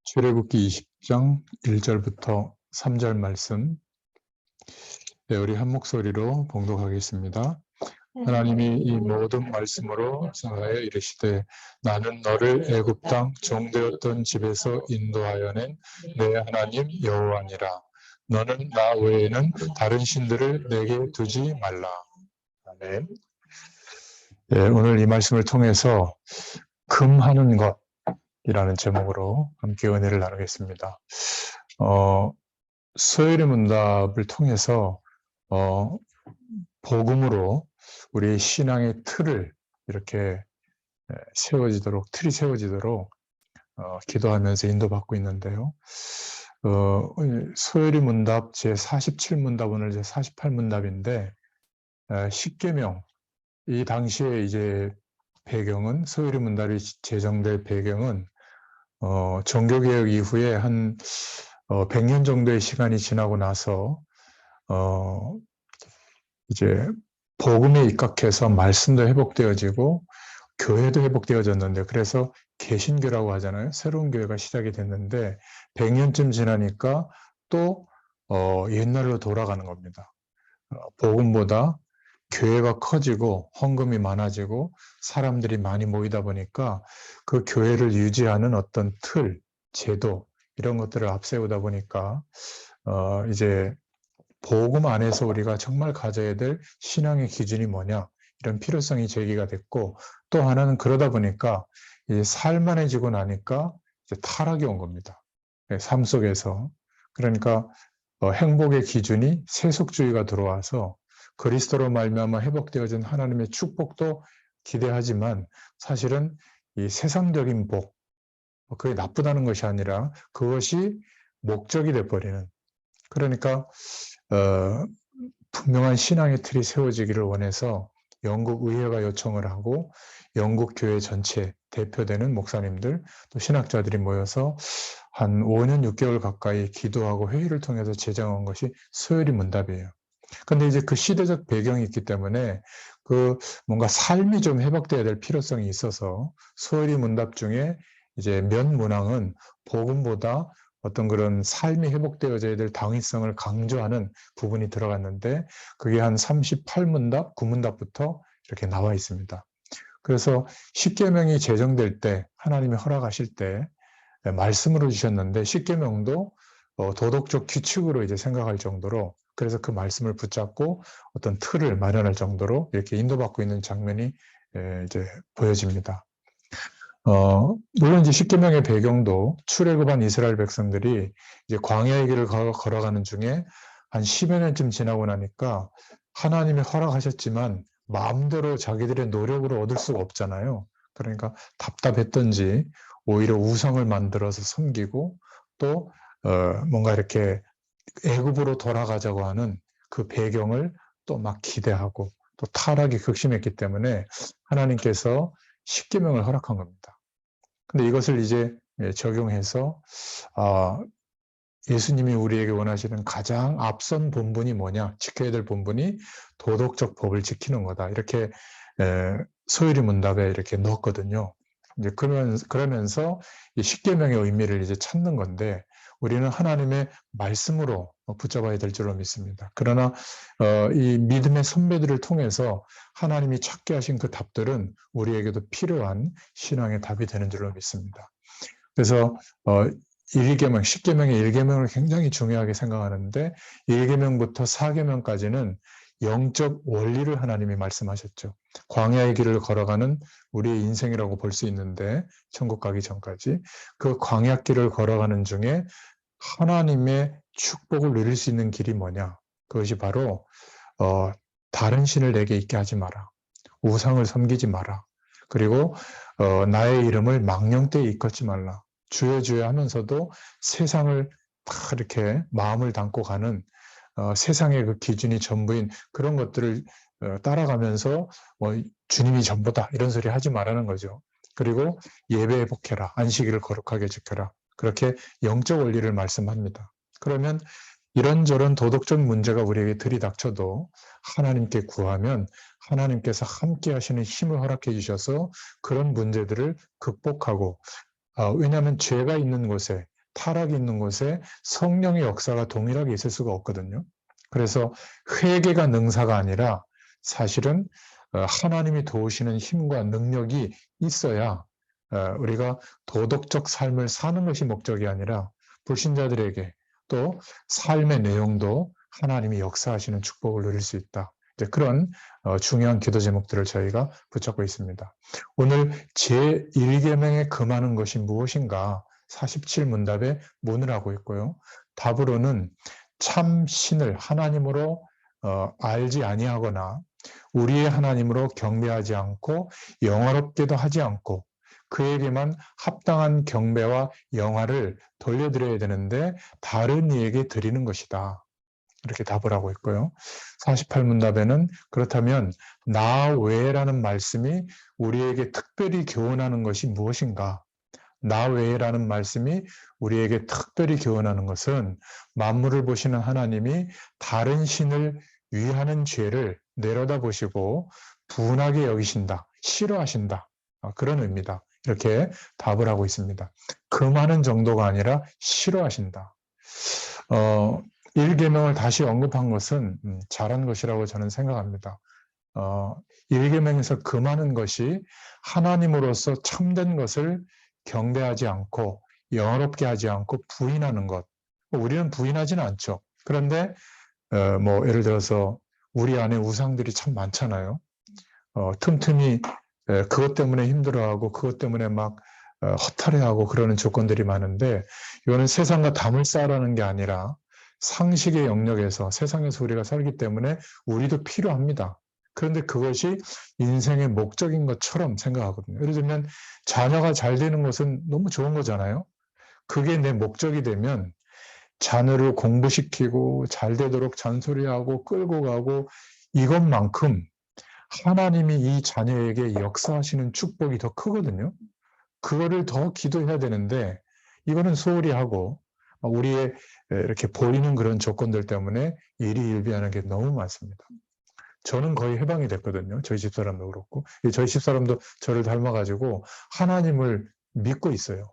출애굽기 20장 1절부터 3절 말씀, 우리 한 목소리로 봉독하겠습니다. 하나님이 이 모든 말씀으로 성하여 이르시되 나는 너를 애굽 땅 종되었던 집에서 인도하여 낸 내 하나님 여호와니라. 너는 나 외에는 다른 신들을 내게 두지 말라. 아멘. 오늘 이 말씀을 통해서 금하는 것이라는 제목으로 함께 은혜를 나누겠습니다. 서열의 문답을 통해서 복음으로 우리 신앙의 틀을 이렇게 틀이 세워지도록 기도하면서 인도받고 있는데요. 서열의 문답 제47문답, 오늘 제48문답인데, 십계명, 이 당시에 이제 배경은, 서열의 문답이 제정될 배경은 종교개혁 이후에 한 100년 정도의 시간이 지나고 나서 이제 복음에 입각해서 말씀도 회복되어지고 교회도 회복되어졌는데, 그래서 개신교라고 하잖아요. 새로운 교회가 시작이 됐는데 100년쯤 지나니까 또 옛날로 돌아가는 겁니다. 복음보다 교회가 커지고 헌금이 많아지고 사람들이 많이 모이다 보니까 그 교회를 유지하는 어떤 틀, 제도, 이런 것들을 앞세우다 보니까 이제 복음 안에서 우리가 정말 가져야 될 신앙의 기준이 뭐냐, 이런 필요성이 제기가 됐고, 또 하나는 그러다 보니까 이제 살만해지고 나니까 이제 타락이 온 겁니다. 삶 속에서. 그러니까 행복의 기준이 세속주의가 들어와서 그리스도로 말미암아 회복되어진 하나님의 축복도 기대하지만 사실은 이 세상적인 복, 그게 나쁘다는 것이 아니라 그것이 목적이 돼버리는, 그러니까 분명한 신앙의 틀이 세워지기를 원해서 영국 의회가 요청을 하고 영국 교회 전체 대표되는 목사님들 또 신학자들이 모여서 한 5년 6개월 가까이 기도하고 회의를 통해서 제정한 것이 서열의 문답이에요. 근데 이제 그 시대적 배경이 있기 때문에 그 뭔가 삶이 좀 회복돼야 될 필요성이 있어서 서열의 문답 중에 이제 몇 문항은 복음보다 어떤 그런 삶이 회복되어져야 될 당위성을 강조하는 부분이 들어갔는데, 그게 한 38문답, 9문답부터 이렇게 나와 있습니다. 그래서 십계명이 제정될 때 하나님이 허락하실 때 말씀으로 주셨는데, 십계명도 도덕적 규칙으로 이제 생각할 정도로, 그래서 그 말씀을 붙잡고 어떤 틀을 마련할 정도로 이렇게 인도받고 있는 장면이 이제 보여집니다. 물론 이제 십계명의 배경도 출애굽한 이스라엘 백성들이 이제 광야의 길을 걸어가는 중에 한 10여 년쯤 지나고 나니까 하나님이 허락하셨지만 마음대로 자기들의 노력으로 얻을 수가 없잖아요. 그러니까 답답했던지 오히려 우상을 만들어서 섬기고 또 뭔가 이렇게 애굽으로 돌아가자고 하는 그 배경을 또 막 기대하고 또 타락이 극심했기 때문에 하나님께서 십계명을 허락한 겁니다. 근데 이것을 이제 적용해서 예수님이 우리에게 원하시는 가장 앞선 본분이 뭐냐, 지켜야 될 본분이 도덕적 법을 지키는 거다, 이렇게 서열의 문답에 이렇게 넣었거든요. 이제 그러면서 이 십계명의 의미를 이제 찾는 건데, 우리는 하나님의 말씀으로 붙잡아야 될 줄로 믿습니다. 그러나 이 믿음의 선배들을 통해서 하나님이 찾게 하신 그 답들은 우리에게도 필요한 신앙의 답이 되는 줄로 믿습니다. 그래서 1계명, 10계명의 1계명을 굉장히 중요하게 생각하는데 1계명부터 4계명까지는 영적 원리를 하나님이 말씀하셨죠. 광야의 길을 걸어가는 우리의 인생이라고 볼 수 있는데, 천국 가기 전까지 그 광야길을 걸어가는 중에 하나님의 축복을 누릴 수 있는 길이 뭐냐, 그것이 바로 다른 신을 내게 있게 하지 마라, 우상을 섬기지 마라, 그리고 나의 이름을 망령되이 일컫지 말라, 주여 주여 하면서도 세상을 다 이렇게 마음을 담고 가는 세상의 그 기준이 전부인 그런 것들을 따라가면서 주님이 전부다, 이런 소리 하지 말라는 거죠. 그리고 예배에 복해라, 안식일을 거룩하게 지켜라, 그렇게 영적 원리를 말씀합니다. 그러면 이런저런 도덕적 문제가 우리에게 들이닥쳐도 하나님께 구하면 하나님께서 함께 하시는 힘을 허락해 주셔서 그런 문제들을 극복하고, 왜냐하면 죄가 있는 곳에 타락이 있는 곳에 성령의 역사가 동일하게 있을 수가 없거든요. 그래서 회개가 능사가 아니라 사실은 하나님이 도우시는 힘과 능력이 있어야 우리가 도덕적 삶을 사는 것이 목적이 아니라 불신자들에게 또 삶의 내용도 하나님이 역사하시는 축복을 누릴 수 있다. 이제 그런 중요한 기도 제목들을 저희가 붙잡고 있습니다. 오늘 제1계명에 금하는 것이 무엇인가 47문답에 문을 하고 있고요. 답으로는 참 신을 하나님으로 알지 아니하거나 우리의 하나님으로 경배하지 않고 영화롭게도 하지 않고 그에게만 합당한 경배와 영화를 돌려드려야 되는데 다른 이에게 드리는 것이다. 이렇게 답을 하고 있고요. 48문답에는 그렇다면 나 외에라는 말씀이 우리에게 특별히 교훈하는 것이 무엇인가? 나 외에라는 말씀이 우리에게 특별히 교훈하는 것은 만물을 보시는 하나님이 다른 신을 위하는 죄를 내려다보시고 분하게 여기신다, 싫어하신다. 그런 의미다. 이렇게 답을 하고 있습니다. 금하는 정도가 아니라 싫어하신다. 1계명을 다시 언급한 것은 잘한 것이라고 저는 생각합니다. 1계명에서 금하는 것이 하나님으로서 참된 것을 경배하지 않고 영화롭게 하지 않고 부인하는 것. 우리는 부인하지는 않죠. 그런데 뭐 예를 들어서 우리 안에 우상들이 참 많잖아요. 틈틈이 그것 때문에 힘들어하고 그것 때문에 막 허탈해하고 그러는 조건들이 많은데 이거는 세상과 담을 쌓으라는 게 아니라 상식의 영역에서 세상에서 우리가 살기 때문에 우리도 필요합니다. 그런데 그것이 인생의 목적인 것처럼 생각하거든요. 예를 들면 자녀가 잘 되는 것은 너무 좋은 거잖아요. 그게 내 목적이 되면 자녀를 공부시키고 잘 되도록 잔소리하고 끌고 가고 이것만큼 하나님이 이 자녀에게 역사하시는 축복이 더 크거든요. 그거를 더 기도해야 되는데 이거는 소홀히 하고 우리의 이렇게 보이는 그런 조건들 때문에 일희일비하는 게 너무 많습니다. 저는 거의 해방이 됐거든요. 저희 집사람도 그렇고 저희 집사람도 저를 닮아가지고 하나님을 믿고 있어요.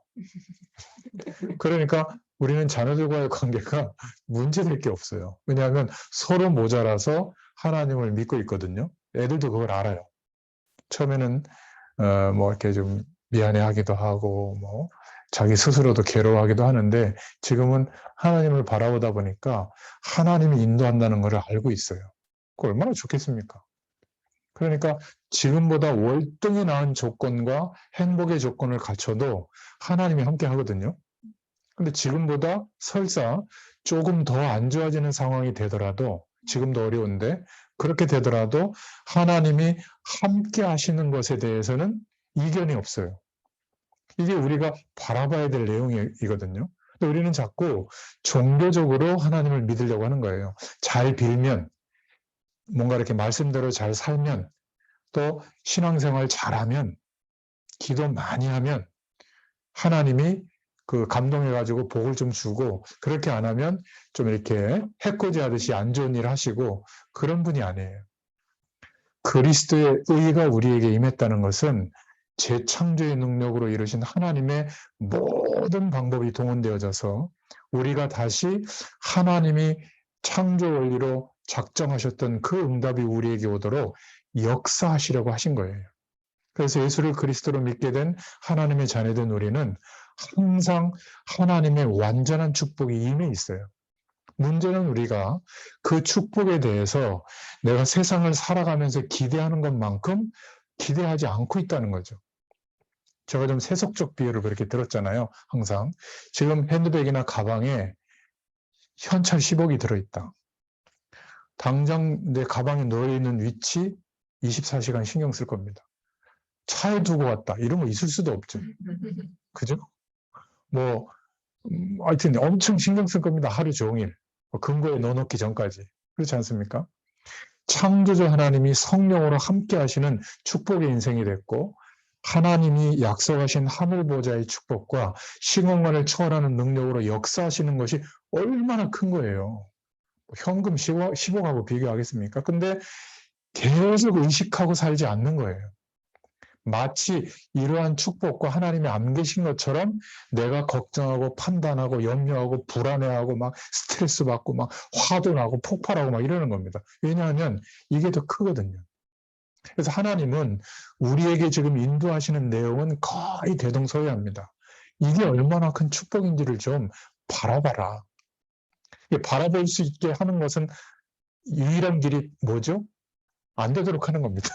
그러니까 우리는 자녀들과의 관계가 문제될 게 없어요. 왜냐하면 서로 모자라서 하나님을 믿고 있거든요. 애들도 그걸 알아요. 처음에는 뭐 이렇게 좀 미안해하기도 하고 뭐 자기 스스로도 괴로워하기도 하는데 지금은 하나님을 바라보다 보니까 하나님이 인도한다는 것을 알고 있어요. 그거 얼마나 좋겠습니까? 그러니까 지금보다 월등히 나은 조건과 행복의 조건을 갖춰도 하나님이 함께 하거든요. 근데 지금보다 설사 조금 더 안 좋아지는 상황이 되더라도 지금도 어려운데 그렇게 되더라도 하나님이 함께 하시는 것에 대해서는 이견이 없어요. 이게 우리가 바라봐야 될 내용이거든요. 근데 우리는 자꾸 종교적으로 하나님을 믿으려고 하는 거예요. 잘 빌면, 뭔가 이렇게 말씀대로 잘 살면, 또 신앙생활 잘하면, 기도 많이 하면 하나님이 그 감동해가지고 복을 좀 주고 그렇게 안 하면 좀 이렇게 해코지 하듯이 안 좋은 일 하시고 그런 분이 아니에요. 그리스도의 의가 우리에게 임했다는 것은 재창조의 능력으로 이루신 하나님의 모든 방법이 동원되어져서 우리가 다시 하나님이 창조 원리로 작정하셨던 그 응답이 우리에게 오도록 역사하시려고 하신 거예요. 그래서 예수를 그리스도로 믿게 된 하나님의 자녀된 우리는 항상 하나님의 완전한 축복이 임해 있어요. 문제는 우리가 그 축복에 대해서 내가 세상을 살아가면서 기대하는 것만큼 기대하지 않고 있다는 거죠. 제가 좀 세속적 비유를 그렇게 들었잖아요. 항상. 지금 핸드백이나 가방에 현찰 10억이 들어있다. 당장 내 가방에 넣어있는 위치 24시간 신경 쓸 겁니다. 차에 두고 왔다. 이런 거 있을 수도 없죠. 그죠? 뭐 하여튼 엄청 신경 쓸 겁니다. 하루 종일. 금고에 넣어놓기 전까지. 그렇지 않습니까? 창조주 하나님이 성령으로 함께 하시는 축복의 인생이 됐고 하나님이 약속하신 하늘보좌의 축복과 시공간을 초월하는 능력으로 역사하시는 것이 얼마나 큰 거예요. 현금 10억하고 비교하겠습니까? 근데 계속 의식하고 살지 않는 거예요. 마치 이러한 축복과 하나님이 안 계신 것처럼 내가 걱정하고 판단하고 염려하고 불안해하고 막 스트레스 받고 막 화도 나고 폭발하고 막 이러는 겁니다. 왜냐하면 이게 더 크거든요. 그래서 하나님은 우리에게 지금 인도하시는 내용은 거의 대동소이합니다. 이게 얼마나 큰 축복인지를 좀 바라봐라. 바라볼 수 있게 하는 것은 유일한 길이 뭐죠? 안 되도록 하는 겁니다.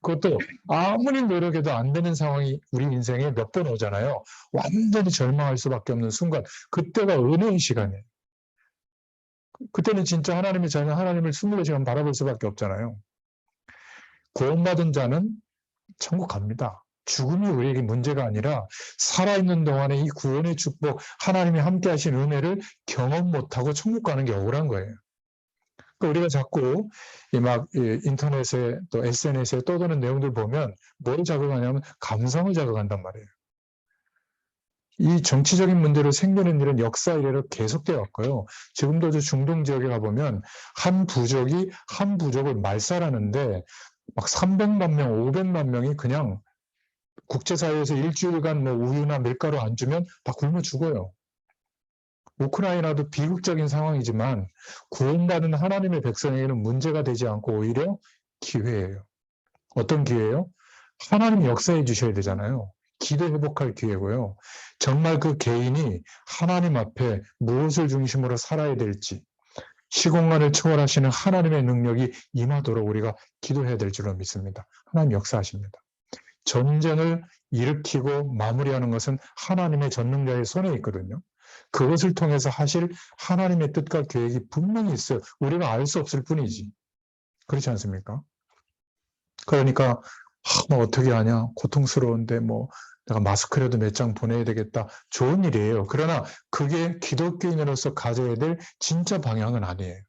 그것도 아무리 노력해도 안 되는 상황이 우리 인생에 몇 번 오잖아요. 완전히 절망할 수밖에 없는 순간, 그때가 은혜의 시간이에요. 그때는 진짜 하나님의 자녀, 하나님을 24시간 바라볼 수밖에 없잖아요. 구원받은 자는 천국 갑니다. 죽음이 우리에게 문제가 아니라 살아있는 동안에 이 구원의 축복, 하나님이 함께 하신 은혜를 경험 못하고 천국 가는 게 억울한 거예요. 우리가 자꾸 인터넷에 또 SNS에 떠도는 내용들 보면 뭘 자극하냐면 감성을 자극한단 말이에요. 이 정치적인 문제로 생기는 일은 역사 이래로 계속되어 왔고요. 지금도 저 중동 지역에 가보면 한 부족이 한 부족을 말살하는데 막 300만 명, 500만 명이 그냥 국제사회에서 일주일간 뭐 우유나 밀가루 안 주면 다 굶어 죽어요. 우크라이나도 비극적인 상황이지만 구원받은 하나님의 백성에게는 문제가 되지 않고 오히려 기회예요. 어떤 기회예요? 하나님이 역사해 주셔야 되잖아요. 기도 회복할 기회고요. 정말 그 개인이 하나님 앞에 무엇을 중심으로 살아야 될지, 시공간을 초월하시는 하나님의 능력이 임하도록 우리가 기도해야 될 줄로 믿습니다. 하나님 역사하십니다. 전쟁을 일으키고 마무리하는 것은 하나님의 전능자의 손에 있거든요. 그것을 통해서 하실 하나님의 뜻과 계획이 분명히 있어요. 우리가 알 수 없을 뿐이지. 그렇지 않습니까? 그러니까 뭐 어떻게 하냐, 고통스러운데 뭐 내가 마스크라도 몇 장 보내야 되겠다. 좋은 일이에요. 그러나 그게 기독교인으로서 가져야 될 진짜 방향은 아니에요.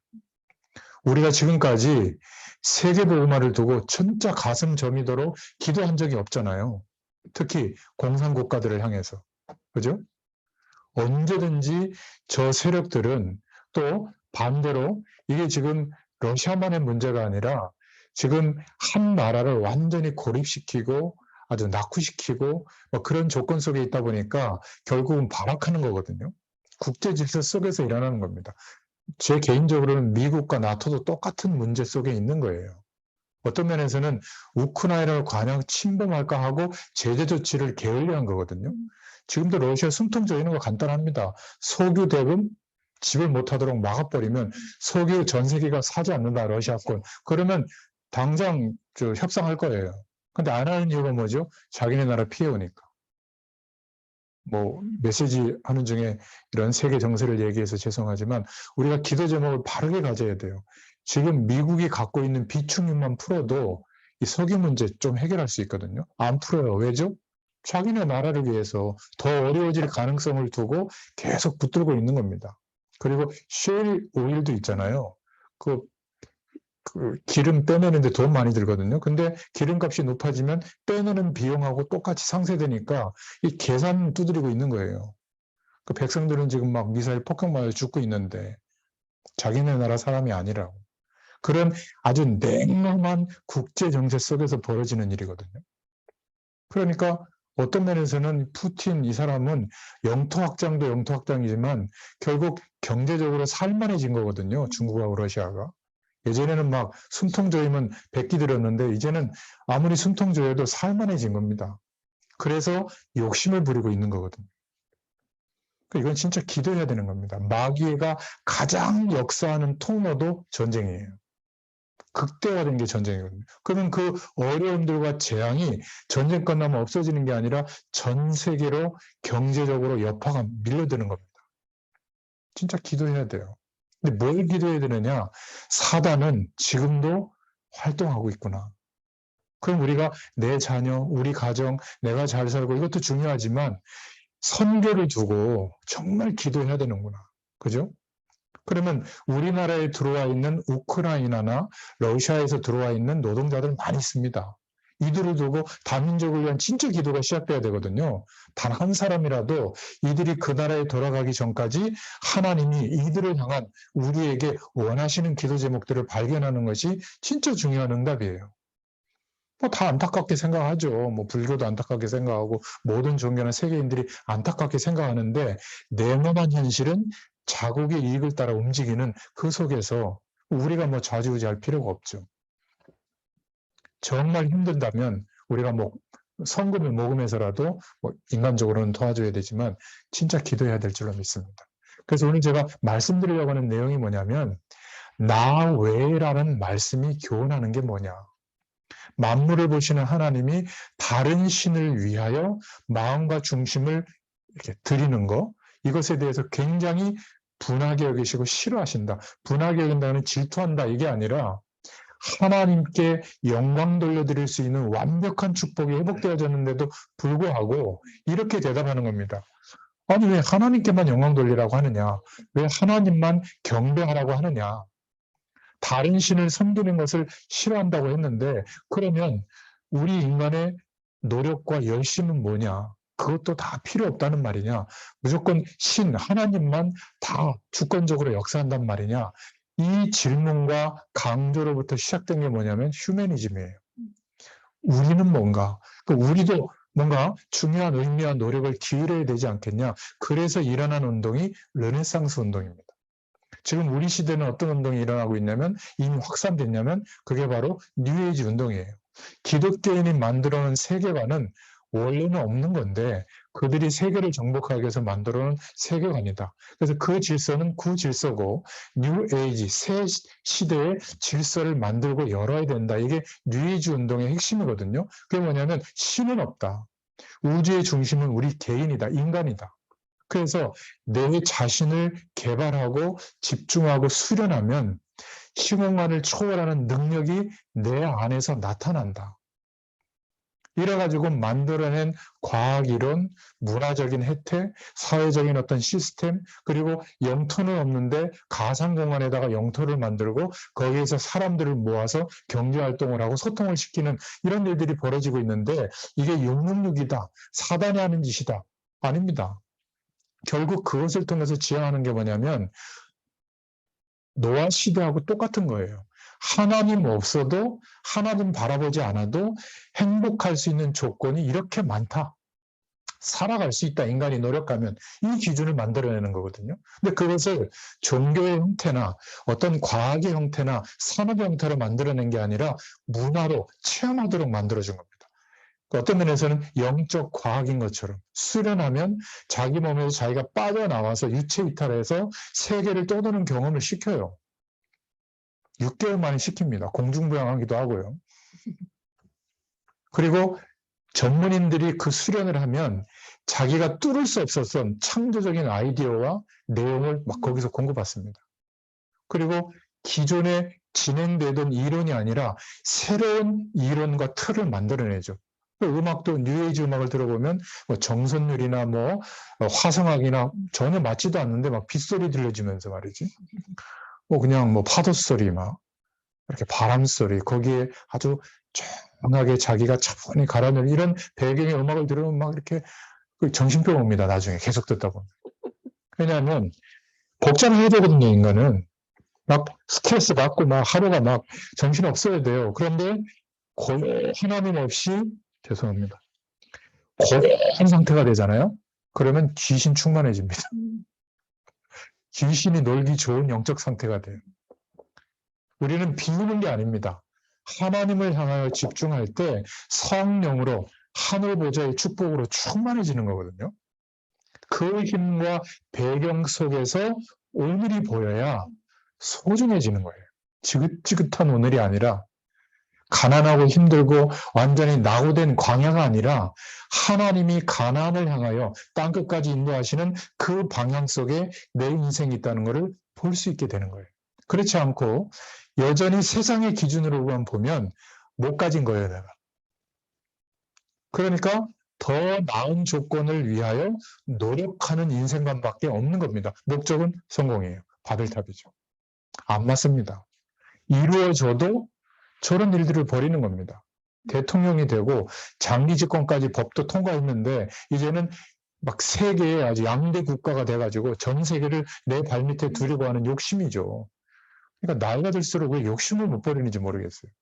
우리가 지금까지 세계복음화를 두고 진짜 가슴 저미도록 기도한 적이 없잖아요. 특히 공산국가들을 향해서. 그죠? 언제든지 저 세력들은 또 반대로 이게 지금 러시아만의 문제가 아니라 지금 한 나라를 완전히 고립시키고 아주 낙후시키고 뭐 그런 조건 속에 있다 보니까 결국은 발악하는 거거든요. 국제 질서 속에서 일어나는 겁니다. 제 개인적으로는 미국과 나토도 똑같은 문제 속에 있는 거예요. 어떤 면에서는 우크라이나를 과연 침범할까 하고 제재 조치를 게을리한 거거든요. 지금도 러시아 숨통 조이는 거 간단합니다. 석유 대금 지불 못하도록 막아버리면 석유 전 세계가 사지 않는다, 러시아권. 그러면 당장 협상할 거예요. 근데 안 하는 이유가 뭐죠? 자기네 나라 피해오니까. 뭐 메시지 하는 중에 이런 세계 정세를 얘기해서 죄송하지만 우리가 기도 제목을 바르게 가져야 돼요. 지금 미국이 갖고 있는 비축유만 풀어도 이 석유 문제 좀 해결할 수 있거든요. 안 풀어요. 왜죠? 자기네 나라를 위해서 더 어려워질 가능성을 두고 계속 붙들고 있는 겁니다. 그리고 셰일 오일도 있잖아요. 그 기름 빼내는데 돈 많이 들거든요. 근데 기름값이 높아지면 빼내는 비용하고 똑같이 상쇄되니까 이 계산 두드리고 있는 거예요. 그 백성들은 지금 막 미사일 폭격 맞아 죽고 있는데 자기네 나라 사람이 아니라고. 그런 아주 냉엄한 국제 정세 속에서 벌어지는 일이거든요. 그러니까 어떤 면에서는 푸틴 이 사람은 영토 확장도 영토 확장이지만 결국 경제적으로 살만해진 거거든요. 중국하고 러시아가. 예전에는 막 숨통 조이면 백기 들었는데 이제는 아무리 숨통 조여도 살만해진 겁니다. 그래서 욕심을 부리고 있는 거거든요. 이건 진짜 기도해야 되는 겁니다. 마귀가 가장 역사하는 통로도 전쟁이에요. 극대화된 게 전쟁이거든요. 그러면 그 어려움들과 재앙이 전쟁 끝나면 없어지는 게 아니라 전 세계로 경제적으로 여파가 밀려드는 겁니다. 진짜 기도해야 돼요. 근데 뭘 기도해야 되느냐? 사단은 지금도 활동하고 있구나. 그럼 우리가 내 자녀, 우리 가정, 내가 잘 살고 이것도 중요하지만 선교를 두고 정말 기도해야 되는구나. 그죠? 그러면 우리나라에 들어와 있는 우크라이나나 러시아에서 들어와 있는 노동자들 많이 있습니다. 이들을 두고 다민족을 위한 진짜 기도가 시작돼야 되거든요. 단 한 사람이라도 이들이 그 나라에 돌아가기 전까지 하나님이 이들을 향한 우리에게 원하시는 기도 제목들을 발견하는 것이 진짜 중요한 응답이에요. 뭐 다 안타깝게 생각하죠. 뭐 불교도 안타깝게 생각하고 모든 종교나 세계인들이 안타깝게 생각하는데 냉엄한 현실은 자국의 이익을 따라 움직이는 그 속에서 우리가 뭐 좌지우지할 필요가 없죠. 정말 힘든다면 우리가 뭐 성금을 모금해서라도 뭐 인간적으로는 도와줘야 되지만 진짜 기도해야 될 줄로 믿습니다. 그래서 오늘 제가 말씀드리려고 하는 내용이 뭐냐면 나 외라는 말씀이 교훈하는 게 뭐냐. 만물을 보시는 하나님이 다른 신을 위하여 마음과 중심을 이렇게 드리는 거, 이것에 대해서 굉장히 분하게 여기시고 싫어하신다. 분하게 여긴다는 질투한다 이게 아니라 하나님께 영광 돌려드릴 수 있는 완벽한 축복이 회복되어졌는데도 불구하고 이렇게 대답하는 겁니다. 아니 왜 하나님께만 영광 돌리라고 하느냐? 왜 하나님만 경배하라고 하느냐? 다른 신을 섬기는 것을 싫어한다고 했는데 그러면 우리 인간의 노력과 열심은 뭐냐? 그것도 다 필요 없다는 말이냐? 무조건 신, 하나님만 다 주권적으로 역사한단 말이냐? 이 질문과 강조로부터 시작된 게 뭐냐면 휴머니즘이에요. 우리는 뭔가, 우리도 뭔가 중요한 의미와 노력을 기울여야 되지 않겠냐? 그래서 일어난 운동이 르네상스 운동입니다. 지금 우리 시대는 어떤 운동이 일어나고 있냐면 이미 확산됐냐면 그게 바로 뉴에이지 운동이에요. 기독교인이 만들어놓은 세계관은 원래는 없는 건데 그들이 세계를 정복하기 위해서 만들어놓은 세계관이다. 그래서 그 질서는 구질서고 뉴에이지, 새 시대의 질서를 만들고 열어야 된다. 이게 뉴에이지 운동의 핵심이거든요. 그게 뭐냐면 신은 없다. 우주의 중심은 우리 개인이다. 인간이다. 그래서 내 자신을 개발하고 집중하고 수련하면 시공간을 초월하는 능력이 내 안에서 나타난다. 이래가지고 만들어낸 과학이론, 문화적인 혜택, 사회적인 어떤 시스템, 그리고 영토는 없는데 가상공간에다가 영토를 만들고 거기에서 사람들을 모아서 경제활동을 하고 소통을 시키는 이런 일들이 벌어지고 있는데 이게 666이다. 사단이 하는 짓이다. 아닙니다. 결국 그것을 통해서 지향하는 게 뭐냐면 노아 시대하고 똑같은 거예요. 하나님 없어도 하나님 바라보지 않아도 행복할 수 있는 조건이 이렇게 많다. 살아갈 수 있다. 인간이 노력하면 이 기준을 만들어내는 거거든요. 근데 그것을 종교의 형태나 어떤 과학의 형태나 산업의 형태로 만들어낸 게 아니라 문화로 체험하도록 만들어준 겁니다. 어떤 면에서는 영적 과학인 것처럼 수련하면 자기 몸에서 자기가 빠져나와서 유체 이탈해서 세계를 떠도는 경험을 시켜요. 6개월 만에 시킵니다. 공중부양하기도 하고요. 그리고 전문인들이 그 수련을 하면 자기가 뚫을 수 없었던 창조적인 아이디어와 내용을 막 거기서 공급받습니다. 그리고 기존에 진행되던 이론이 아니라 새로운 이론과 틀을 만들어내죠. 음악도 뉴에이지 음악을 들어보면 뭐 정선율이나 뭐 화성학이나 전혀 맞지도 않는데 막 빗소리 들려주면서 말이지. 뭐 그냥 뭐 파도 소리 막 이렇게 바람 소리 거기에 아주 조용하게 자기가 차분히 가라앉는 이런 배경의 음악을 들으면 막 이렇게 정신병 옵니다. 나중에 계속 듣다 보면. 왜냐하면 복잡해야 되거든요. 인간은. 막 스트레스 받고 막 하루가 막 정신 없어야 돼요. 그런데 하나님 없이 죄송합니다. 고요한 상태가 되잖아요. 그러면 귀신 충만해집니다. 귀신이 놀기 좋은 영적 상태가 돼요. 우리는 비우는 게 아닙니다. 하나님을 향하여 집중할 때 성령으로 하늘 보좌의 축복으로 충만해지는 거거든요. 그 힘과 배경 속에서 오늘이 보여야 소중해지는 거예요. 지긋지긋한 오늘이 아니라 가난하고 힘들고 완전히 낙오된 광야가 아니라 하나님이 가나안을 향하여 땅끝까지 인도하시는 그 방향 속에 내 인생이 있다는 것을 볼 수 있게 되는 거예요. 그렇지 않고 여전히 세상의 기준으로만 보면 못 가진 거예요, 내가. 그러니까 더 나은 조건을 위하여 노력하는 인생관밖에 없는 겁니다. 목적은 성공이에요. 바벨탑이죠. 안 맞습니다. 이루어져도 저런 일들을 벌이는 겁니다. 대통령이 되고 장기 집권까지 법도 통과했는데 이제는 막 세계의 아주 양대 국가가 돼가지고 전 세계를 내 발밑에 두려고 하는 욕심이죠. 그러니까 나이가 들수록 왜 욕심을 못 버리는지 모르겠어요.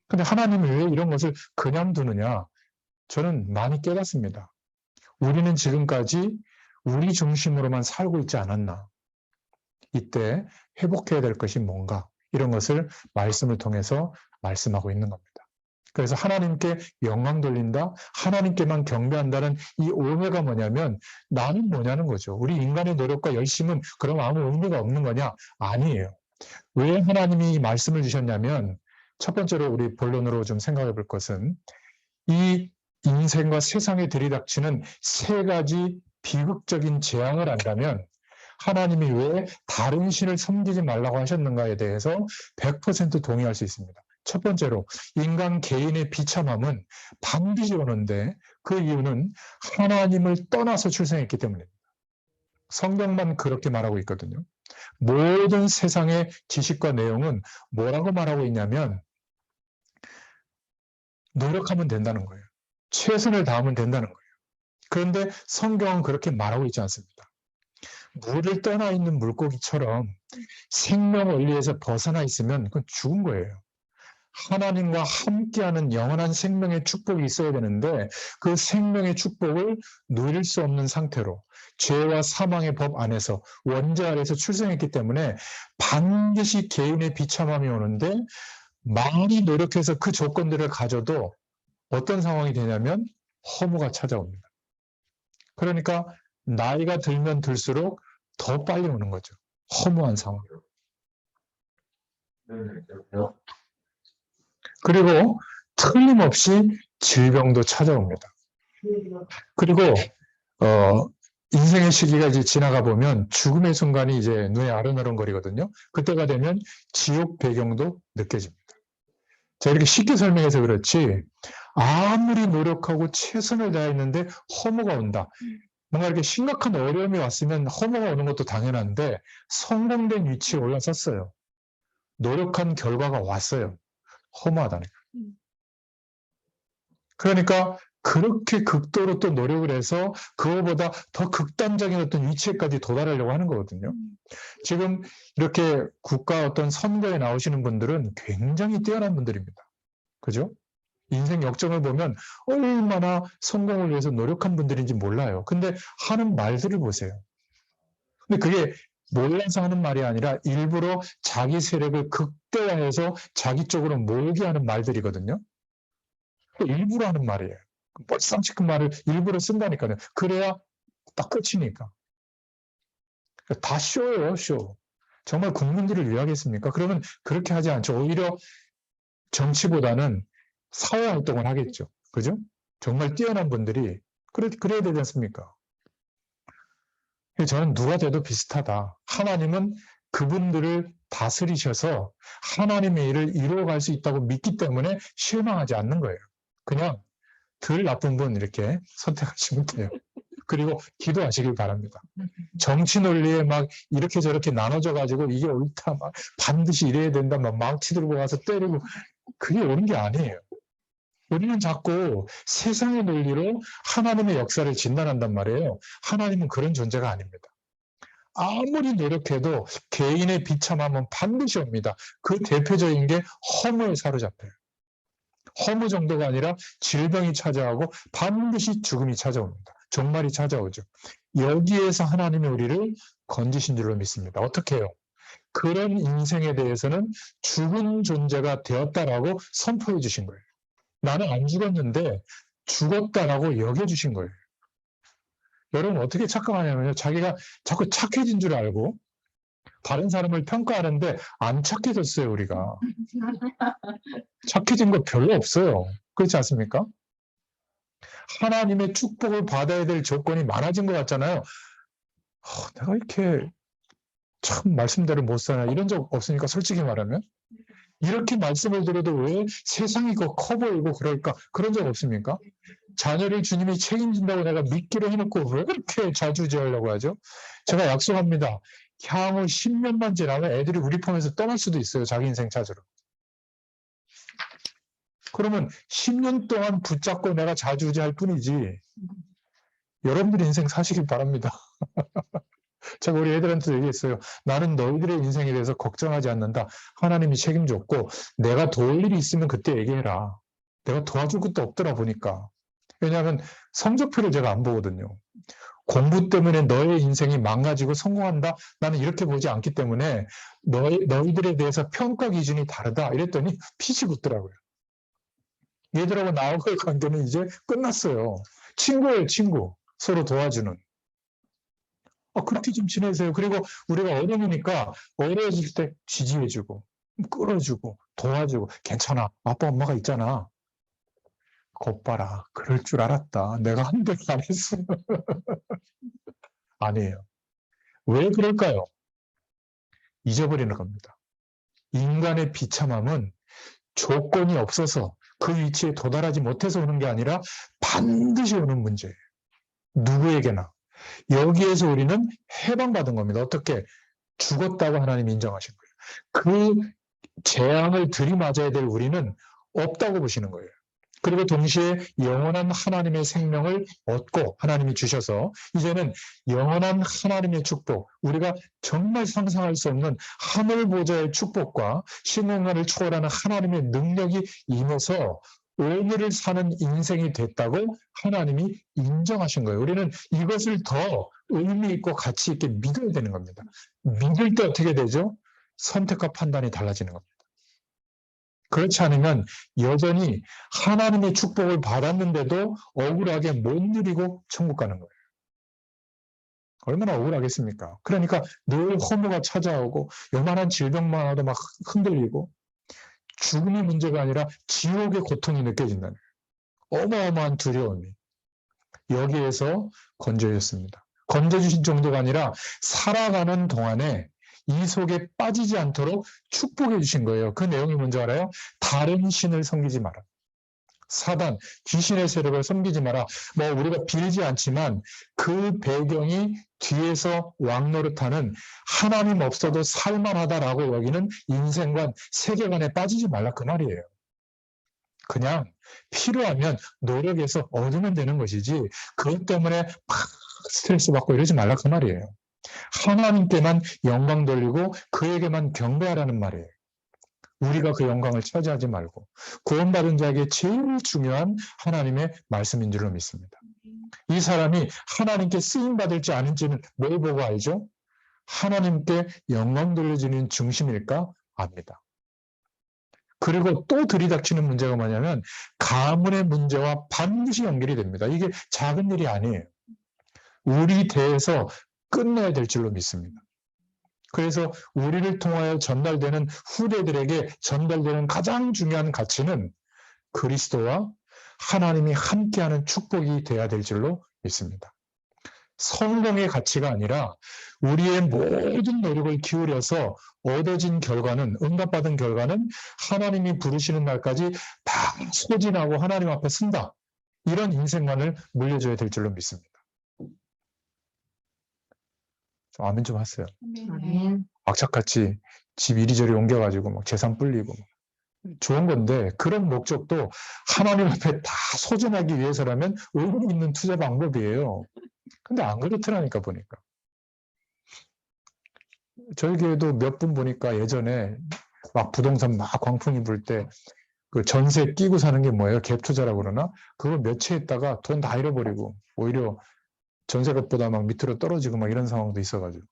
근데 하나님이 왜 이런 것을 그냥 두느냐? 저는 많이 깨닫습니다. 우리는 지금까지 우리 중심으로만 살고 있지 않았나? 이때 회복해야 될 것이 뭔가? 이런 것을 말씀을 통해서 말씀하고 있는 겁니다. 그래서 하나님께 영광 돌린다, 하나님께만 경배한다는 이 오해가 뭐냐면 나는 뭐냐는 거죠. 우리 인간의 노력과 열심은 그럼 아무 의미가 없는 거냐? 아니에요. 왜 하나님이 이 말씀을 주셨냐면 첫 번째로 우리 본론으로 좀 생각해 볼 것은 이 인생과 세상에 들이닥치는 세 가지 비극적인 재앙을 안다면 하나님이 왜 다른 신을 섬기지 말라고 하셨는가에 대해서 100% 동의할 수 있습니다. 첫 번째로 인간 개인의 비참함은 반드시 오는데 그 이유는 하나님을 떠나서 출생했기 때문입니다. 성경만 그렇게 말하고 있거든요. 모든 세상의 지식과 내용은 뭐라고 말하고 있냐면 노력하면 된다는 거예요. 최선을 다하면 된다는 거예요. 그런데 성경은 그렇게 말하고 있지 않습니다. 물을 떠나 있는 물고기처럼 생명 원리에서 벗어나 있으면 그건 죽은 거예요. 하나님과 함께하는 영원한 생명의 축복이 있어야 되는데 그 생명의 축복을 누릴 수 없는 상태로 죄와 사망의 법 안에서 원죄 아래에서 출생했기 때문에 반드시 개인의 비참함이 오는데 많이 노력해서 그 조건들을 가져도 어떤 상황이 되냐면 허무가 찾아옵니다. 그러니까 나이가 들면 들수록 더 빨리 오는 거죠. 허무한 상황. 그리고 틀림없이 질병도 찾아옵니다. 그리고 인생의 시기가 이제 지나가 보면 죽음의 순간이 이제 눈에 아른아른거리거든요. 그때가 되면 지옥 배경도 느껴집니다. 자, 이렇게 쉽게 설명해서 그렇지 아무리 노력하고 최선을 다했는데 허무가 온다. 뭔가 이렇게 심각한 어려움이 왔으면 허무가 오는 것도 당연한데 성공된 위치에 올라섰어요. 노력한 결과가 왔어요. 허무하다니까. 그러니까 그렇게 극도로 또 노력을 해서 그거보다 더 극단적인 어떤 위치에까지 도달하려고 하는 거거든요. 지금 이렇게 국가 어떤 선거에 나오시는 분들은 굉장히 뛰어난 분들입니다. 그죠? 인생 역정을 보면 얼마나 성공을 위해서 노력한 분들인지 몰라요. 근데 하는 말들을 보세요. 근데 그게 몰라서 하는 말이 아니라 일부러 자기 세력을 극대화해서 자기 쪽으로 몰게 하는 말들이거든요. 일부러 하는 말이에요. 뻘쌈치 큰 말을 일부러 쓴다니까요. 그래야 딱 끝이니까. 다 쇼예요, 쇼. 정말 국민들을 위하겠습니까? 그러면 그렇게 하지 않죠. 오히려 정치보다는 사회활동을 하겠죠. 그죠? 정말 뛰어난 분들이 그래야 되지 않습니까? 저는 누가 돼도 비슷하다. 하나님은 그분들을 다스리셔서 하나님의 일을 이루어갈 수 있다고 믿기 때문에 실망하지 않는 거예요. 그냥 덜 나쁜 분 이렇게 선택하시면 돼요. 그리고 기도하시길 바랍니다. 정치 논리에 막 이렇게 저렇게 나눠져 가지고 이게 옳다, 막 반드시 이래야 된다, 막 망치 들고 와서 때리고 그게 옳은 게 아니에요. 우리는 자꾸 세상의 논리로 하나님의 역사를 진단한단 말이에요. 하나님은 그런 존재가 아닙니다. 아무리 노력해도 개인의 비참함은 반드시 옵니다. 그 대표적인 게 허무에 사로잡혀요. 허무 정도가 아니라 질병이 찾아오고 반드시 죽음이 찾아옵니다. 종말이 찾아오죠. 여기에서 하나님이 우리를 건지신 줄로 믿습니다. 어떻게 해요? 그런 인생에 대해서는 죽은 존재가 되었다라고 선포해 주신 거예요. 나는 안 죽었는데 죽었다라고 여겨주신 거예요. 여러분 어떻게 착각하냐면요. 자기가 자꾸 착해진 줄 알고 다른 사람을 평가하는데 안 착해졌어요, 우리가. 착해진 거 별로 없어요. 그렇지 않습니까? 하나님의 축복을 받아야 될 조건이 많아진 것 같잖아요. 내가 이렇게 참 말씀대로 못 사나 이런 적 없으니까 솔직히 말하면 이렇게 말씀을 들어도 왜 세상이 커 보이고 그럴까 그런 적 없습니까? 자녀를 주님이 책임진다고 내가 믿기로 해놓고 왜 그렇게 자주지으려고 하죠? 제가 약속합니다. 향후 10년만 지나면 애들이 우리 품에서 떠날 수도 있어요. 자기 인생 찾으러. 그러면 10년 동안 붙잡고 내가 자주지할 뿐이지 여러분들 인생 사시길 바랍니다. 제가 우리 애들한테 얘기했어요. 나는 너희들의 인생에 대해서 걱정하지 않는다. 하나님이 책임졌고 내가 도울 일이 있으면 그때 얘기해라. 내가 도와줄 것도 없더라 보니까. 왜냐하면 성적표를 제가 안 보거든요. 공부 때문에 너의 인생이 망가지고 성공한다? 나는 이렇게 보지 않기 때문에 너희들에 대해서 평가 기준이 다르다. 이랬더니 피치 붙더라고요. 얘들하고 나하고의 관계는 이제 끝났어요. 친구예요, 친구. 서로 도와주는. 그렇게 좀 지내세요. 그리고 우리가 어른이니까 어려워질 때 지지해주고, 끌어주고, 도와주고, 괜찮아. 아빠, 엄마가 있잖아. 겉봐라. 그럴 줄 알았다. 내가 한 번도 안 했어. 아니에요. 왜 그럴까요? 잊어버리는 겁니다. 인간의 비참함은 조건이 없어서 그 위치에 도달하지 못해서 오는 게 아니라 반드시 오는 문제예요. 누구에게나. 여기에서 우리는 해방받은 겁니다. 어떻게? 죽었다고 하나님이 인정하신 거예요. 그 재앙을 들이맞아야 될 우리는 없다고 보시는 거예요. 그리고 동시에 영원한 하나님의 생명을 얻고 하나님이 주셔서 이제는 영원한 하나님의 축복, 우리가 정말 상상할 수 없는 하늘 보좌의 축복과 신공간을 초월하는 하나님의 능력이 임해서 오늘을 사는 인생이 됐다고 하나님이 인정하신 거예요. 우리는 이것을 더 의미 있고 가치 있게 믿어야 되는 겁니다. 믿을 때 어떻게 되죠? 선택과 판단이 달라지는 겁니다. 그렇지 않으면 여전히 하나님의 축복을 받았는데도 억울하게 못 누리고 천국 가는 거예요. 얼마나 억울하겠습니까? 그러니까 늘 허무가 찾아오고 요만한 질병만 와도 막 흔들리고 죽음의 문제가 아니라 지옥의 고통이 느껴진다는 거예요. 어마어마한 두려움이. 여기에서 건져주셨습니다. 건져주신 정도가 아니라 살아가는 동안에 이 속에 빠지지 않도록 축복해 주신 거예요. 그 내용이 뭔지 알아요? 다른 신을 섬기지 마라. 사단, 귀신의 세력을 섬기지 마라. 뭐 우리가 빌지 않지만 그 배경이 뒤에서 왕노릇하는 하나님 없어도 살만하다라고 여기는 인생관, 세계관에 빠지지 말라 그 말이에요. 그냥 필요하면 노력해서 얻으면 되는 것이지 그것 때문에 막 스트레스 받고 이러지 말라 그 말이에요. 하나님께만 영광 돌리고 그에게만 경배하라는 말이에요. 우리가 그 영광을 차지하지 말고 구원받은 자에게 제일 중요한 하나님의 말씀인 줄로 믿습니다. 이 사람이 하나님께 쓰임받을지 아닌지는 뭘 보고 알죠? 하나님께 영광 돌려주는 중심일까? 압니다. 그리고 또 들이닥치는 문제가 뭐냐면 가문의 문제와 반드시 연결이 됩니다. 이게 작은 일이 아니에요. 우리 대에서 끝내야 될 줄로 믿습니다. 그래서 우리를 통하여 전달되는 후대들에게 전달되는 가장 중요한 가치는 그리스도와 하나님이 함께하는 축복이 되어야 될 줄로 믿습니다. 성공의 가치가 아니라 우리의 모든 노력을 기울여서 얻어진 결과는, 응답받은 결과는 하나님이 부르시는 날까지 다 소진하고 하나님 앞에 쓴다. 이런 인생관을 물려줘야 될 줄로 믿습니다. 좀 아멘 좀 하세요. 아멘. 악착같이 집 이리저리 옮겨가지고 막 재산 불리고 좋은 건데 그런 목적도 하나님 앞에 다 소진하기 위해서라면 의미 있는 투자 방법이에요. 근데 안 그렇더라니까 보니까. 저희 교회도 몇 분 보니까 예전에 막 부동산 막 광풍이 불 때 그 전세 끼고 사는 게 뭐예요? 갭 투자라고 그러나? 그거 몇 채 했다가 돈 다 잃어버리고 오히려 전세값보다 막 밑으로 떨어지고 막 이런 상황도 있어가지고.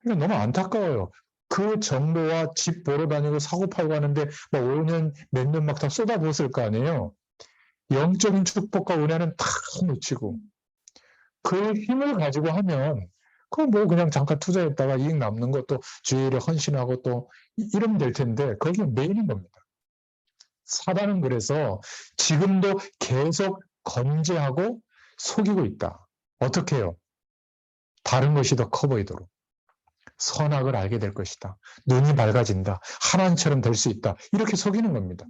그러니까 너무 안타까워요. 그 정도와 집 보러 다니고 사고 팔고 하는데 막 5년 몇 년 막 다 쏟아부었을 거 아니에요. 영적인 축복과 은혜는 다 놓치고 그 힘을 가지고 하면 그건 뭐 그냥 잠깐 투자했다가 이익 남는 것도 주일에 헌신하고 또 이러면 될 텐데 거기 메인인 겁니다. 사단은 그래서 지금도 계속 건재하고 속이고 있다. 어떻게 해요? 다른 것이 더 커 보이도록. 선악을 알게 될 것이다. 눈이 밝아진다. 하나님처럼 될 수 있다. 이렇게 속이는 겁니다.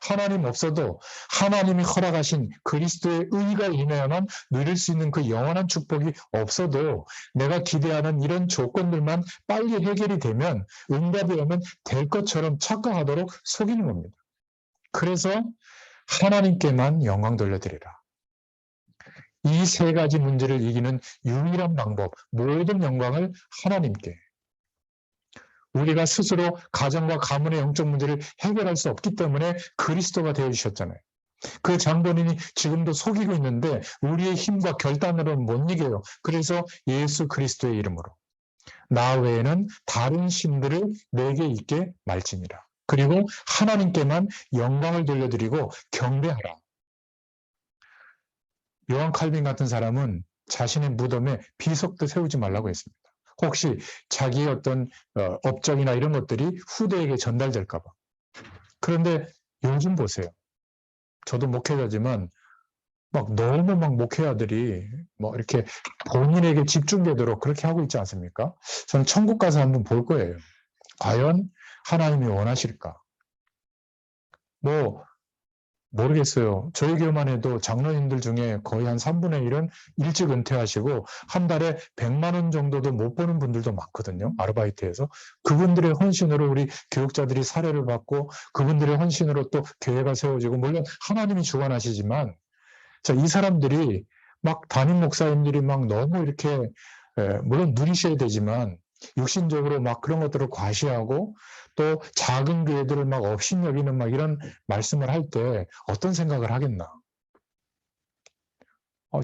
하나님 없어도 하나님이 허락하신 그리스도의 의가 임해야만 누릴 수 있는 그 영원한 축복이 없어도 내가 기대하는 이런 조건들만 빨리 해결이 되면 응답이 오면 될 것처럼 착각하도록 속이는 겁니다. 그래서 하나님께만 영광 돌려드리라. 이 세 가지 문제를 이기는 유일한 방법, 모든 영광을 하나님께. 우리가 스스로 가정과 가문의 영적 문제를 해결할 수 없기 때문에 그리스도가 되어주셨잖아요. 그 장본인이 지금도 속이고 있는데 우리의 힘과 결단으로는 못 이겨요. 그래서 예수 그리스도의 이름으로 나 외에는 다른 신들을 내게 있게 말지니라. 그리고 하나님께만 영광을 돌려드리고 경배하라. 요한 칼빈 같은 사람은 자신의 무덤에 비석도 세우지 말라고 했습니다. 혹시 자기의 어떤 업적이나 이런 것들이 후대에게 전달될까 봐. 그런데 요즘 보세요. 저도 목회자지만 너무 목회자들이 이렇게 본인에게 집중되도록 그렇게 하고 있지 않습니까? 저는 천국 가서 한번 볼 거예요. 과연 하나님이 원하실까? 모르겠어요. 저희 교회만 해도 장로님들 중에 거의 한 3분의 1은 일찍 은퇴하시고 한 달에 100만 원 정도도 못 버는 분들도 많거든요. 아르바이트에서. 그분들의 헌신으로 우리 교육자들이 사례를 받고 그분들의 헌신으로 또 교회가 세워지고 물론 하나님이 주관하시지만 이 사람들이 담임 목사님들이 너무 이렇게 물론 누리셔야 되지만 육신적으로 그런 것들을 과시하고 또 작은 교회들을 업신여기는 이런 말씀을 할 때 어떤 생각을 하겠나.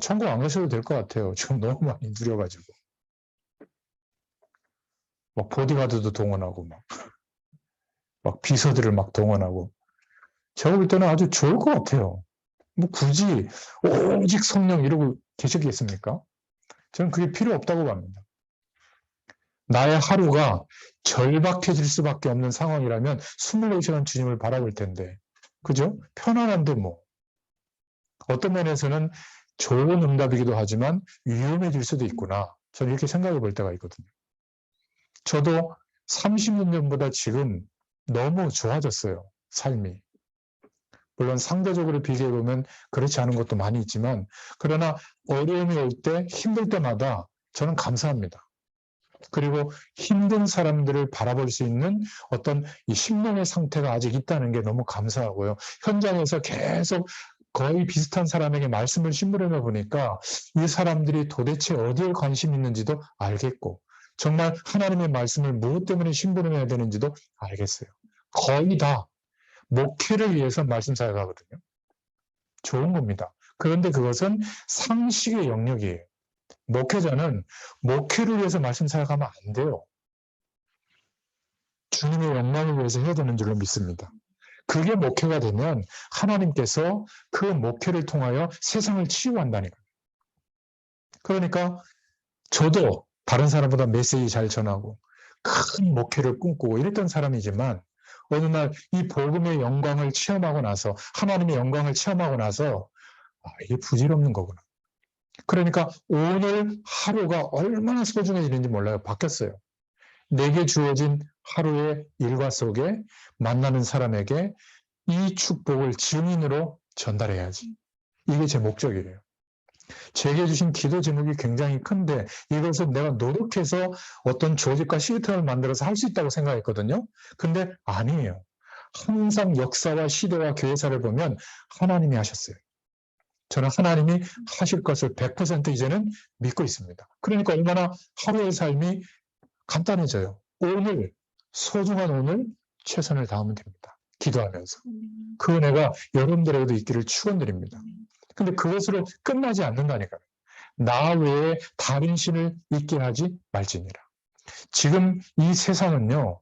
천국 안 가셔도 될 것 같아요. 지금 너무 많이 누려가지고. 보디가드도 동원하고 비서들을 동원하고. 제가 볼 때는 아주 좋을 것 같아요. 굳이 오직 성령 이러고 계시겠습니까? 저는 그게 필요 없다고 봅니다. 나의 하루가 절박해질 수밖에 없는 상황이라면 24시간 주님을 바라볼 텐데, 그죠? 편안한데 어떤 면에서는 좋은 응답이기도 하지만 위험해질 수도 있구나. 저는 이렇게 생각해 볼 때가 있거든요. 저도 30년 전보다 지금 너무 좋아졌어요. 삶이. 물론 상대적으로 비교해보면 그렇지 않은 것도 많이 있지만 그러나 어려움이 올 때 힘들 때마다 저는 감사합니다. 그리고 힘든 사람들을 바라볼 수 있는 어떤 이 심령의 상태가 아직 있다는 게 너무 감사하고요. 현장에서 계속 거의 비슷한 사람에게 말씀을 심부름해 보니까 이 사람들이 도대체 어디에 관심이 있는지도 알겠고 정말 하나님의 말씀을 무엇 때문에 심부름해야 되는지도 알겠어요. 거의 다 목회를 위해서 말씀 사역하거든요. 좋은 겁니다. 그런데 그것은 상식의 영역이에요. 목회자는 목회를 위해서 말씀 사역하면 안 돼요. 주님의 영광을 위해서 해야 되는 줄로 믿습니다. 그게 목회가 되면 하나님께서 그 목회를 통하여 세상을 치유한다니까요. 그러니까 저도 다른 사람보다 메시지 잘 전하고 큰 목회를 꿈꾸고 이랬던 사람이지만 어느 날 이 복음의 영광을 체험하고 나서 하나님의 영광을 체험하고 나서 이게 부질없는 거구나. 그러니까 오늘 하루가 얼마나 소중해지는지 몰라요. 바뀌었어요. 내게 주어진 하루의 일과 속에 만나는 사람에게 이 축복을 증인으로 전달해야지. 이게 제 목적이에요. 제게 주신 기도 제목이 굉장히 큰데 이것은 내가 노력해서 어떤 조직과 시스템을 만들어서 할 수 있다고 생각했거든요. 근데 아니에요. 항상 역사와 시대와 교회사를 보면 하나님이 하셨어요. 저는 하나님이 하실 것을 100% 이제는 믿고 있습니다. 그러니까 얼마나 하루의 삶이 간단해져요. 오늘, 소중한 오늘 최선을 다하면 됩니다. 기도하면서. 그 은혜가 여러분들에게도 있기를 축원드립니다. 근데 그것으로 끝나지 않는다니까요. 나 외에 다른 신을 있게 하지 말지니라. 지금 이 세상은요.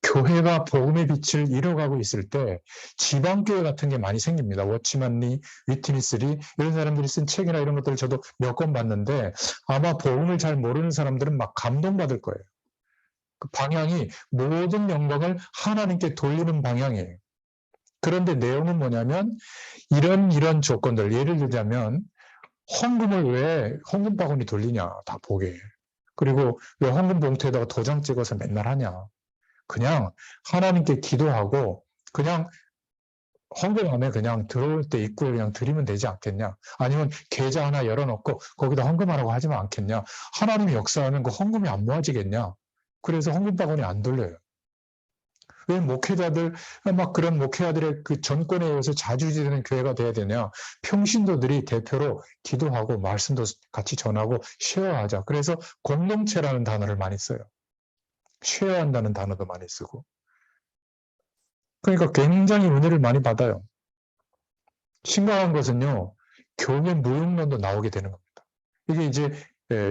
교회가 복음의 빛을 잃어가고 있을 때 지방교회 같은 게 많이 생깁니다. 워치만리, 위트니스리 이런 사람들이 쓴 책이나 이런 것들을 저도 몇 권 봤는데 아마 복음을 잘 모르는 사람들은 감동받을 거예요. 그 방향이 모든 영광을 하나님께 돌리는 방향이에요. 그런데 내용은 뭐냐면 이런 조건들, 예를 들자면 헌금을 왜 헌금 바구니 돌리냐 다 보게. 그리고 왜 헌금 봉투에다가 도장 찍어서 맨날 하냐. 그냥 하나님께 기도하고 그냥 헌금함에 그냥 들어올 때 입구에 그냥 드리면 되지 않겠냐. 아니면 계좌 하나 열어놓고 거기다 헌금하라고 하지만 않겠냐. 하나님이 역사하면 그 헌금이 안 모아지겠냐. 그래서 헌금 바구니 안 돌려요. 왜 목회자들, 막 그런 목회자들의 그 전권에 의해서 자주지되는 교회가 돼야 되냐? 평신도들이 대표로 기도하고 말씀도 같이 전하고 쉐어하자. 그래서 공동체라는 단어를 많이 써요. 쉐어한다는 단어도 많이 쓰고. 그러니까 굉장히 은혜를 많이 받아요. 심각한 것은요, 교회 무용론도 나오게 되는 겁니다. 이게 이제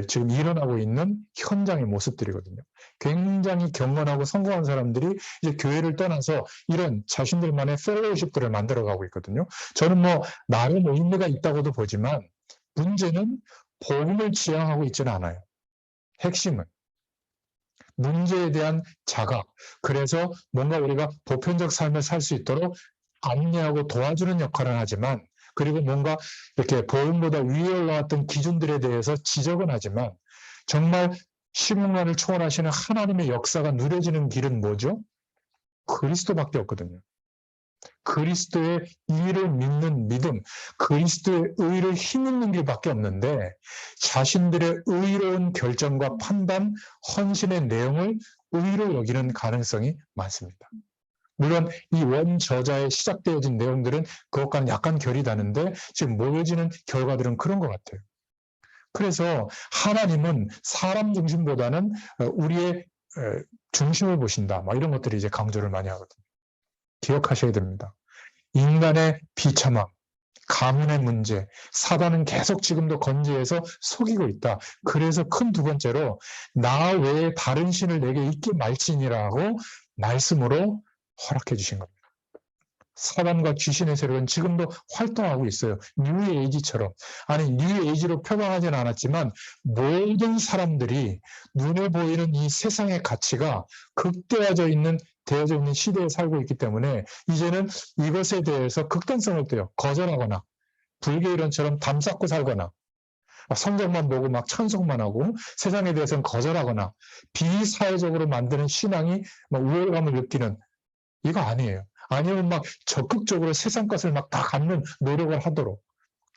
지금 일어나고 있는 현장의 모습들이거든요. 굉장히 경건하고 성공한 사람들이 이제 교회를 떠나서 이런 자신들만의 펠로우십들을 만들어가고 있거든요. 저는 뭐 나름 의미가 있다고도 보지만 문제는 복음을 지향하고 있지는 않아요. 핵심은 문제에 대한 자각. 그래서 뭔가 우리가 보편적 삶을 살 수 있도록 안내하고 도와주는 역할을 하지만, 그리고 뭔가 이렇게 복음보다 위에 올라왔던 기준들에 대해서 지적은 하지만, 정말 십육만을 초월하시는 하나님의 역사가 누려지는 길은 뭐죠? 그리스도밖에 없거든요. 그리스도의 일을 믿는 믿음, 그리스도의 의를 힘입는 길밖에 없는데, 자신들의 의로운 결정과 판단, 헌신의 내용을 의로 여기는 가능성이 많습니다. 물론 이 원저자에 시작되어진 내용들은 그것과는 약간 결이 다른데 지금 모여지는 결과들은 그런 것 같아요. 그래서 하나님은 사람 중심보다는 우리의 중심을 보신다. 막 이런 것들이 이제 강조를 많이 하거든요. 기억하셔야 됩니다. 인간의 비참함, 가문의 문제, 사단은 계속 지금도 건재해서 속이고 있다. 그래서 큰 두 번째로 나 외에 다른 신을 내게 있게 말지니라고 말씀으로 허락해 주신 겁니다. 사단과 귀신의 세력은 지금도 활동하고 있어요. 뉴에이지처럼. 아니, 뉴에이지로 표방하지는 않았지만 모든 사람들이 눈에 보이는 이 세상의 가치가 극대화되어 있는 시대에 살고 있기 때문에 이제는 이것에 대해서 극단성을 떼요. 거절하거나 불교이론처럼 담 쌓고 살거나 성경만 보고 막 찬송만 하고 세상에 대해서는 거절하거나 비사회적으로 만드는 신앙이 막 우월감을 느끼는, 이거 아니에요. 아니면 막 적극적으로 세상 것을 막 다 갖는 노력을 하도록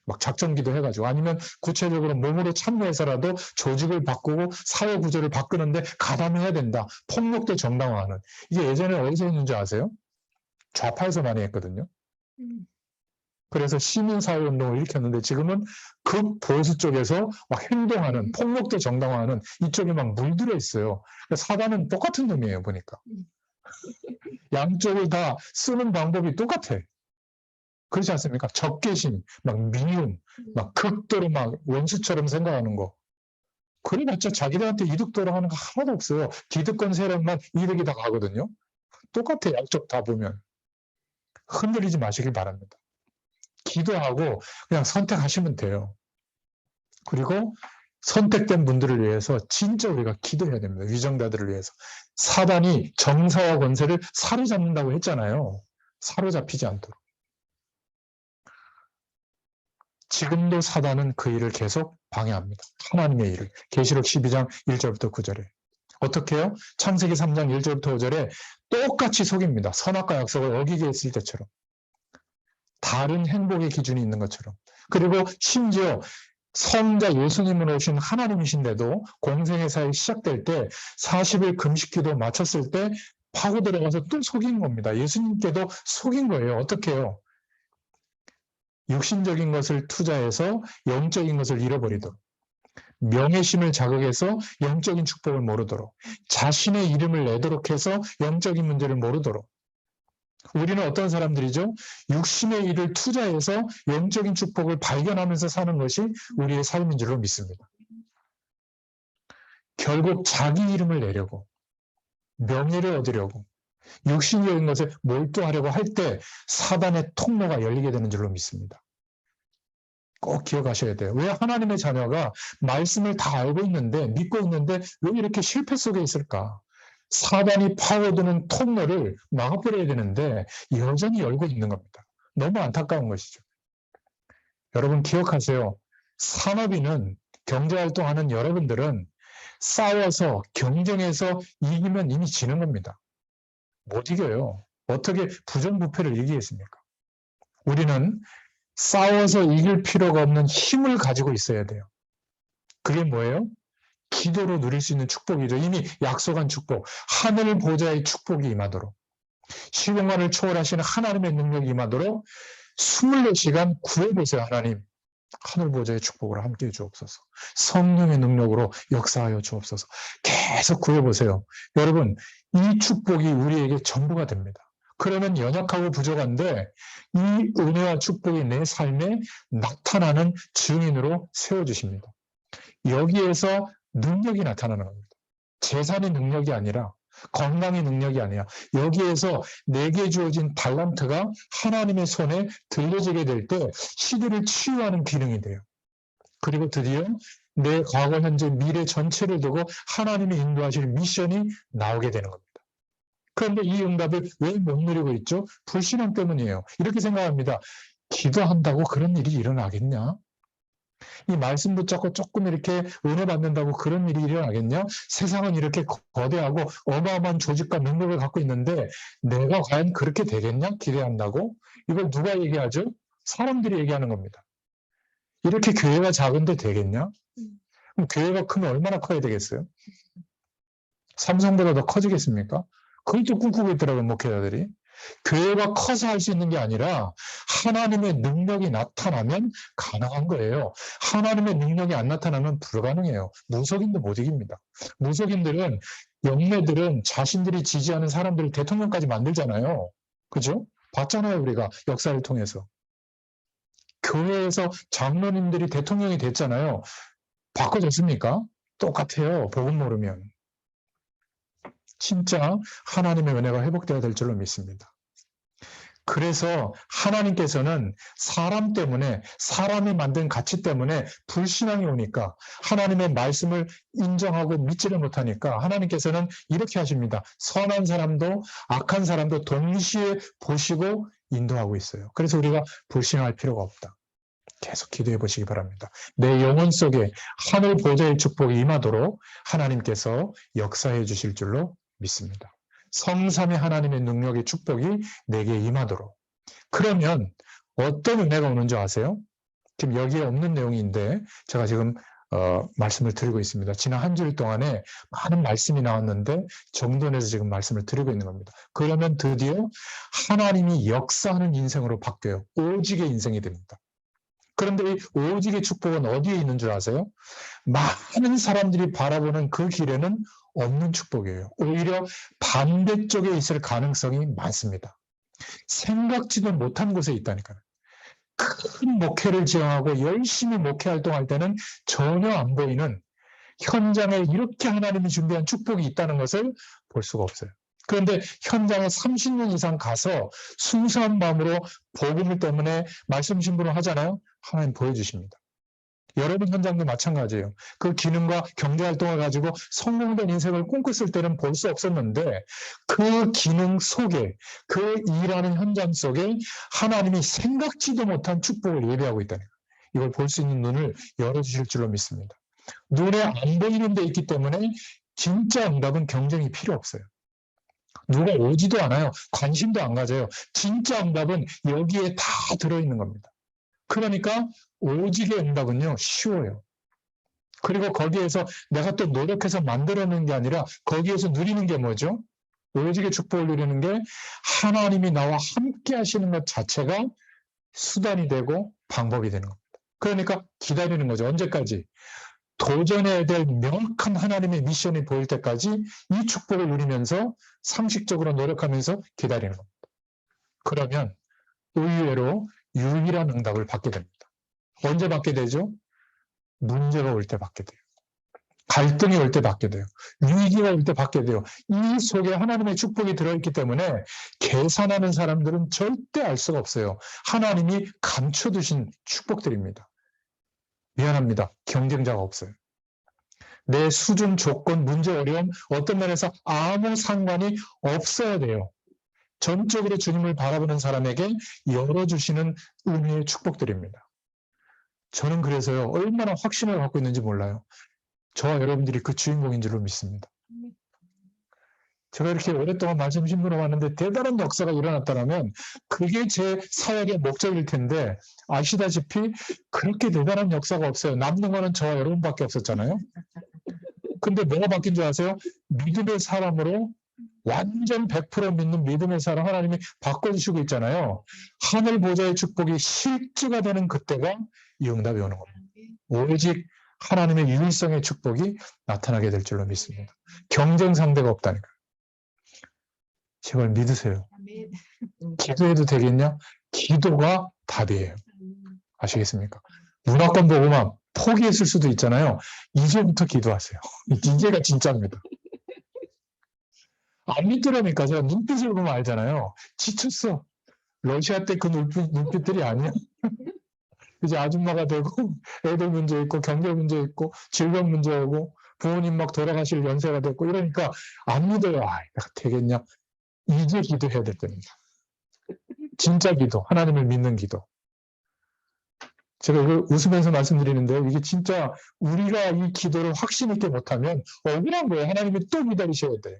막 작전기도 해가지고, 아니면 구체적으로 몸으로 참여해서라도 조직을 바꾸고 사회 구조를 바꾸는데 가담해야 된다. 폭력도 정당화하는. 이게 예전에 어디서 했는지 아세요? 좌파에서 많이 했거든요. 그래서 시민사회운동을 일으켰는데 지금은 극보수 쪽에서 막 행동하는, 폭력도 정당화하는 이쪽에 막 물들어 있어요. 사단은 똑같은 놈이에요, 보니까. 양쪽을 다 쓰는 방법이 똑같아. 그렇지 않습니까? 적개심, 막 미움, 막 극도로 막 원수처럼 생각하는 거. 그래봤자 자기들한테 이득 돌아가는 거 하나도 없어요. 기득권 세력만 이득이 다 가거든요. 똑같아, 양쪽 다 보면. 흔들리지 마시길 바랍니다. 기도하고 그냥 선택하시면 돼요. 그리고 선택된 분들을 위해서 진짜 우리가 기도해야 됩니다. 위정자들을 위해서. 사단이 정사와 권세를 사로잡는다고 했잖아요. 사로잡히지 않도록. 지금도 사단은 그 일을 계속 방해합니다. 하나님의 일을. 계시록 12장 1절부터 9절에. 어떻게 해요? 창세기 3장 1절부터 5절에 똑같이 속입니다. 선악과 약속을 어기게 했을 때처럼. 다른 행복의 기준이 있는 것처럼. 그리고 심지어 성자 예수님으로 오신 하나님이신데도 공생의 사역이 시작될 때 40일 금식기도 마쳤을 때 파고 들어가서 또 속인 겁니다. 예수님께도 속인 거예요. 어떻게 해요? 육신적인 것을 투자해서 영적인 것을 잃어버리도록, 명예심을 자극해서 영적인 축복을 모르도록, 자신의 이름을 내도록 해서 영적인 문제를 모르도록. 우리는 어떤 사람들이죠? 육신의 일을 투자해서 영적인 축복을 발견하면서 사는 것이 우리의 삶인 줄로 믿습니다. 결국 자기 이름을 내려고, 명예를 얻으려고, 육신적인 것에 몰두하려고 할 때 사단의 통로가 열리게 되는 줄로 믿습니다. 꼭 기억하셔야 돼요. 왜 하나님의 자녀가 말씀을 다 알고 있는데, 믿고 있는데 왜 이렇게 실패 속에 있을까? 사단이 파고드는 통로를 막아버려야 되는데 여전히 열고 있는 겁니다. 너무 안타까운 것이죠. 여러분 기억하세요. 산업인은, 경제활동하는 여러분들은 싸워서 경쟁해서 이기면 이미 지는 겁니다. 못 이겨요. 어떻게 부정부패를 이기겠습니까? 우리는 싸워서 이길 필요가 없는 힘을 가지고 있어야 돼요. 그게 뭐예요? 기도로 누릴 수 있는 축복이죠. 이미 약속한 축복, 하늘 보좌의 축복이 임하도록. 시공간을 초월하시는 하나님의 능력이 임하도록 24시간 구해보세요. 하나님, 하늘 보좌의 축복으로 함께해 주옵소서. 성령의 능력으로 역사하여 주옵소서. 계속 구해보세요. 여러분, 이 축복이 우리에게 전부가 됩니다. 그러면 연약하고 부족한데 이 은혜와 축복이 내 삶에 나타나는 증인으로 세워주십니다. 여기에서 능력이 나타나는 겁니다. 재산의 능력이 아니라, 건강의 능력이 아니라, 여기에서 내게 주어진 달란트가 하나님의 손에 들려지게 될 때 시대를 치유하는 기능이 돼요. 그리고 드디어 내 과거, 현재, 미래 전체를 두고 하나님이 인도하실 미션이 나오게 되는 겁니다. 그런데 이 응답을 왜 못 누리고 있죠? 불신앙 때문이에요. 이렇게 생각합니다. 기도한다고 그런 일이 일어나겠냐? 이 말씀 붙잡고 조금 이렇게 은혜 받는다고 그런 일이 일어나겠냐? 세상은 이렇게 거대하고 어마어마한 조직과 능력을 갖고 있는데 내가 과연 그렇게 되겠냐? 기대한다고? 이걸 누가 얘기하죠? 사람들이 얘기하는 겁니다. 이렇게 교회가 작은데 되겠냐? 그럼 교회가 크면 얼마나 커야 되겠어요? 삼성보다 더 커지겠습니까? 그것도 꿈꾸고 있더라고요, 목회자들이. 교회가 커서 할 수 있는 게 아니라 하나님의 능력이 나타나면 가능한 거예요. 하나님의 능력이 안 나타나면 불가능해요. 무속인도 못 이깁니다. 무속인들은, 영매들은 자신들이 지지하는 사람들을 대통령까지 만들잖아요. 그죠? 봤잖아요, 우리가 역사를 통해서. 교회에서 장로님들이 대통령이 됐잖아요. 바꿔졌습니까? 똑같아요, 복음 모르면. 진짜 하나님의 은혜가 회복되어야 될 줄로 믿습니다. 그래서 하나님께서는 사람 때문에, 사람이 만든 가치 때문에 불신앙이 오니까, 하나님의 말씀을 인정하고 믿지를 못하니까 하나님께서는 이렇게 하십니다. 선한 사람도 악한 사람도 동시에 보시고 인도하고 있어요. 그래서 우리가 불신할 필요가 없다. 계속 기도해 보시기 바랍니다. 내 영혼 속에 하늘 보좌의 축복이 임하도록 하나님께서 역사해 주실 줄로 믿습니다. 성삼위 하나님의 능력의 축복이 내게 임하도록. 그러면 어떤 은혜가 오는 줄 아세요? 지금 여기에 없는 내용인데 제가 지금 말씀을 드리고 있습니다. 지난 한 주일 동안에 많은 말씀이 나왔는데 정돈해서 지금 말씀을 드리고 있는 겁니다. 그러면 드디어 하나님이 역사하는 인생으로 바뀌어요. 오직의 인생이 됩니다. 그런데 이 오직의 축복은 어디에 있는 줄 아세요? 많은 사람들이 바라보는 그 길에는 없는 축복이에요. 오히려 반대쪽에 있을 가능성이 많습니다. 생각지도 못한 곳에 있다니까요. 큰 목회를 지향하고 열심히 목회 활동할 때는 전혀 안 보이는 현장에 이렇게 하나님이 준비한 축복이 있다는 것을 볼 수가 없어요. 그런데 현장에 30년 이상 가서 순수한 마음으로 복음을 때문에 말씀 신부를 하잖아요. 하나님 보여주십니다. 여러분 현장도 마찬가지예요. 그 기능과 경제활동을 가지고 성공된 인생을 꿈꿨을 때는 볼 수 없었는데 그 기능 속에, 그 일하는 현장 속에 하나님이 생각지도 못한 축복을 예배하고 있다는 거예요. 이걸 볼 수 있는 눈을 열어주실 줄로 믿습니다. 눈에 안 보이는 데 있기 때문에 진짜 응답은 경쟁이 필요 없어요. 누가 오지도 않아요. 관심도 안 가져요. 진짜 응답은 여기에 다 들어있는 겁니다. 그러니까 오직의 응답은요, 쉬워요. 그리고 거기에서 내가 또 노력해서 만들어내는 게 아니라 거기에서 누리는 게 뭐죠? 오직의 축복을 누리는 게 하나님이 나와 함께 하시는 것 자체가 수단이 되고 방법이 되는 겁니다. 그러니까 기다리는 거죠. 언제까지? 도전해야 될 명확한 하나님의 미션이 보일 때까지 이 축복을 누리면서 상식적으로 노력하면서 기다리는 겁니다. 그러면 의외로 유일한 응답을 받게 됩니다. 언제 받게 되죠? 문제가 올 때 받게 돼요. 갈등이 올 때 받게 돼요. 위기가 올 때 받게 돼요. 이 속에 하나님의 축복이 들어있기 때문에 계산하는 사람들은 절대 알 수가 없어요. 하나님이 감춰두신 축복들입니다. 미안합니다. 경쟁자가 없어요. 내 수준, 조건, 문제, 어려움 어떤 면에서 아무 상관이 없어야 돼요. 전적으로 주님을 바라보는 사람에게 열어주시는 은혜의 축복들입니다. 저는 그래서요, 얼마나 확신을 갖고 있는지 몰라요. 저와 여러분들이 그 주인공인 줄로 믿습니다. 제가 이렇게 오랫동안 말씀 신부로 왔는데 대단한 역사가 일어났다면 그게 제 사역의 목적일 텐데 아시다시피 그렇게 대단한 역사가 없어요. 남는 거는 저와 여러분밖에 없었잖아요. 근데 뭐가 바뀐 줄 아세요? 믿음의 사람으로 완전 100% 믿는 믿음의 사람 하나님이 바꿔주시고 있잖아요. 하늘 보좌의 축복이 실제가 되는 그때가 이 응답이 오는 겁니다. 오직 하나님의 유일성의 축복이 나타나게 될 줄로 믿습니다. 경쟁 상대가 없다니까요. 제발 믿으세요. 기도해도 되겠냐? 기도가 답이에요. 아시겠습니까? 문학관 보고만 포기했을 수도 있잖아요. 이제부터 기도하세요. 이제가 진짜입니다. 안 믿더라니까. 제가 눈빛을 보면 알잖아요. 지쳤어. 러시아 때 그 눈빛들이 아니야. 이제 아줌마가 되고 애들 문제 있고 경제 문제 있고 질병 문제 오고 부모님 막 돌아가실 연세가 됐고 이러니까 안 믿어요. 아, 내가 되겠냐. 이제 기도해야 될 때입니다. 진짜 기도, 하나님을 믿는 기도. 제가 이거 웃으면서 말씀드리는데요. 이게 진짜 우리가 이 기도를 확신 있게 못하면 억울한 거예요. 하나님이 또 기다리셔야 돼.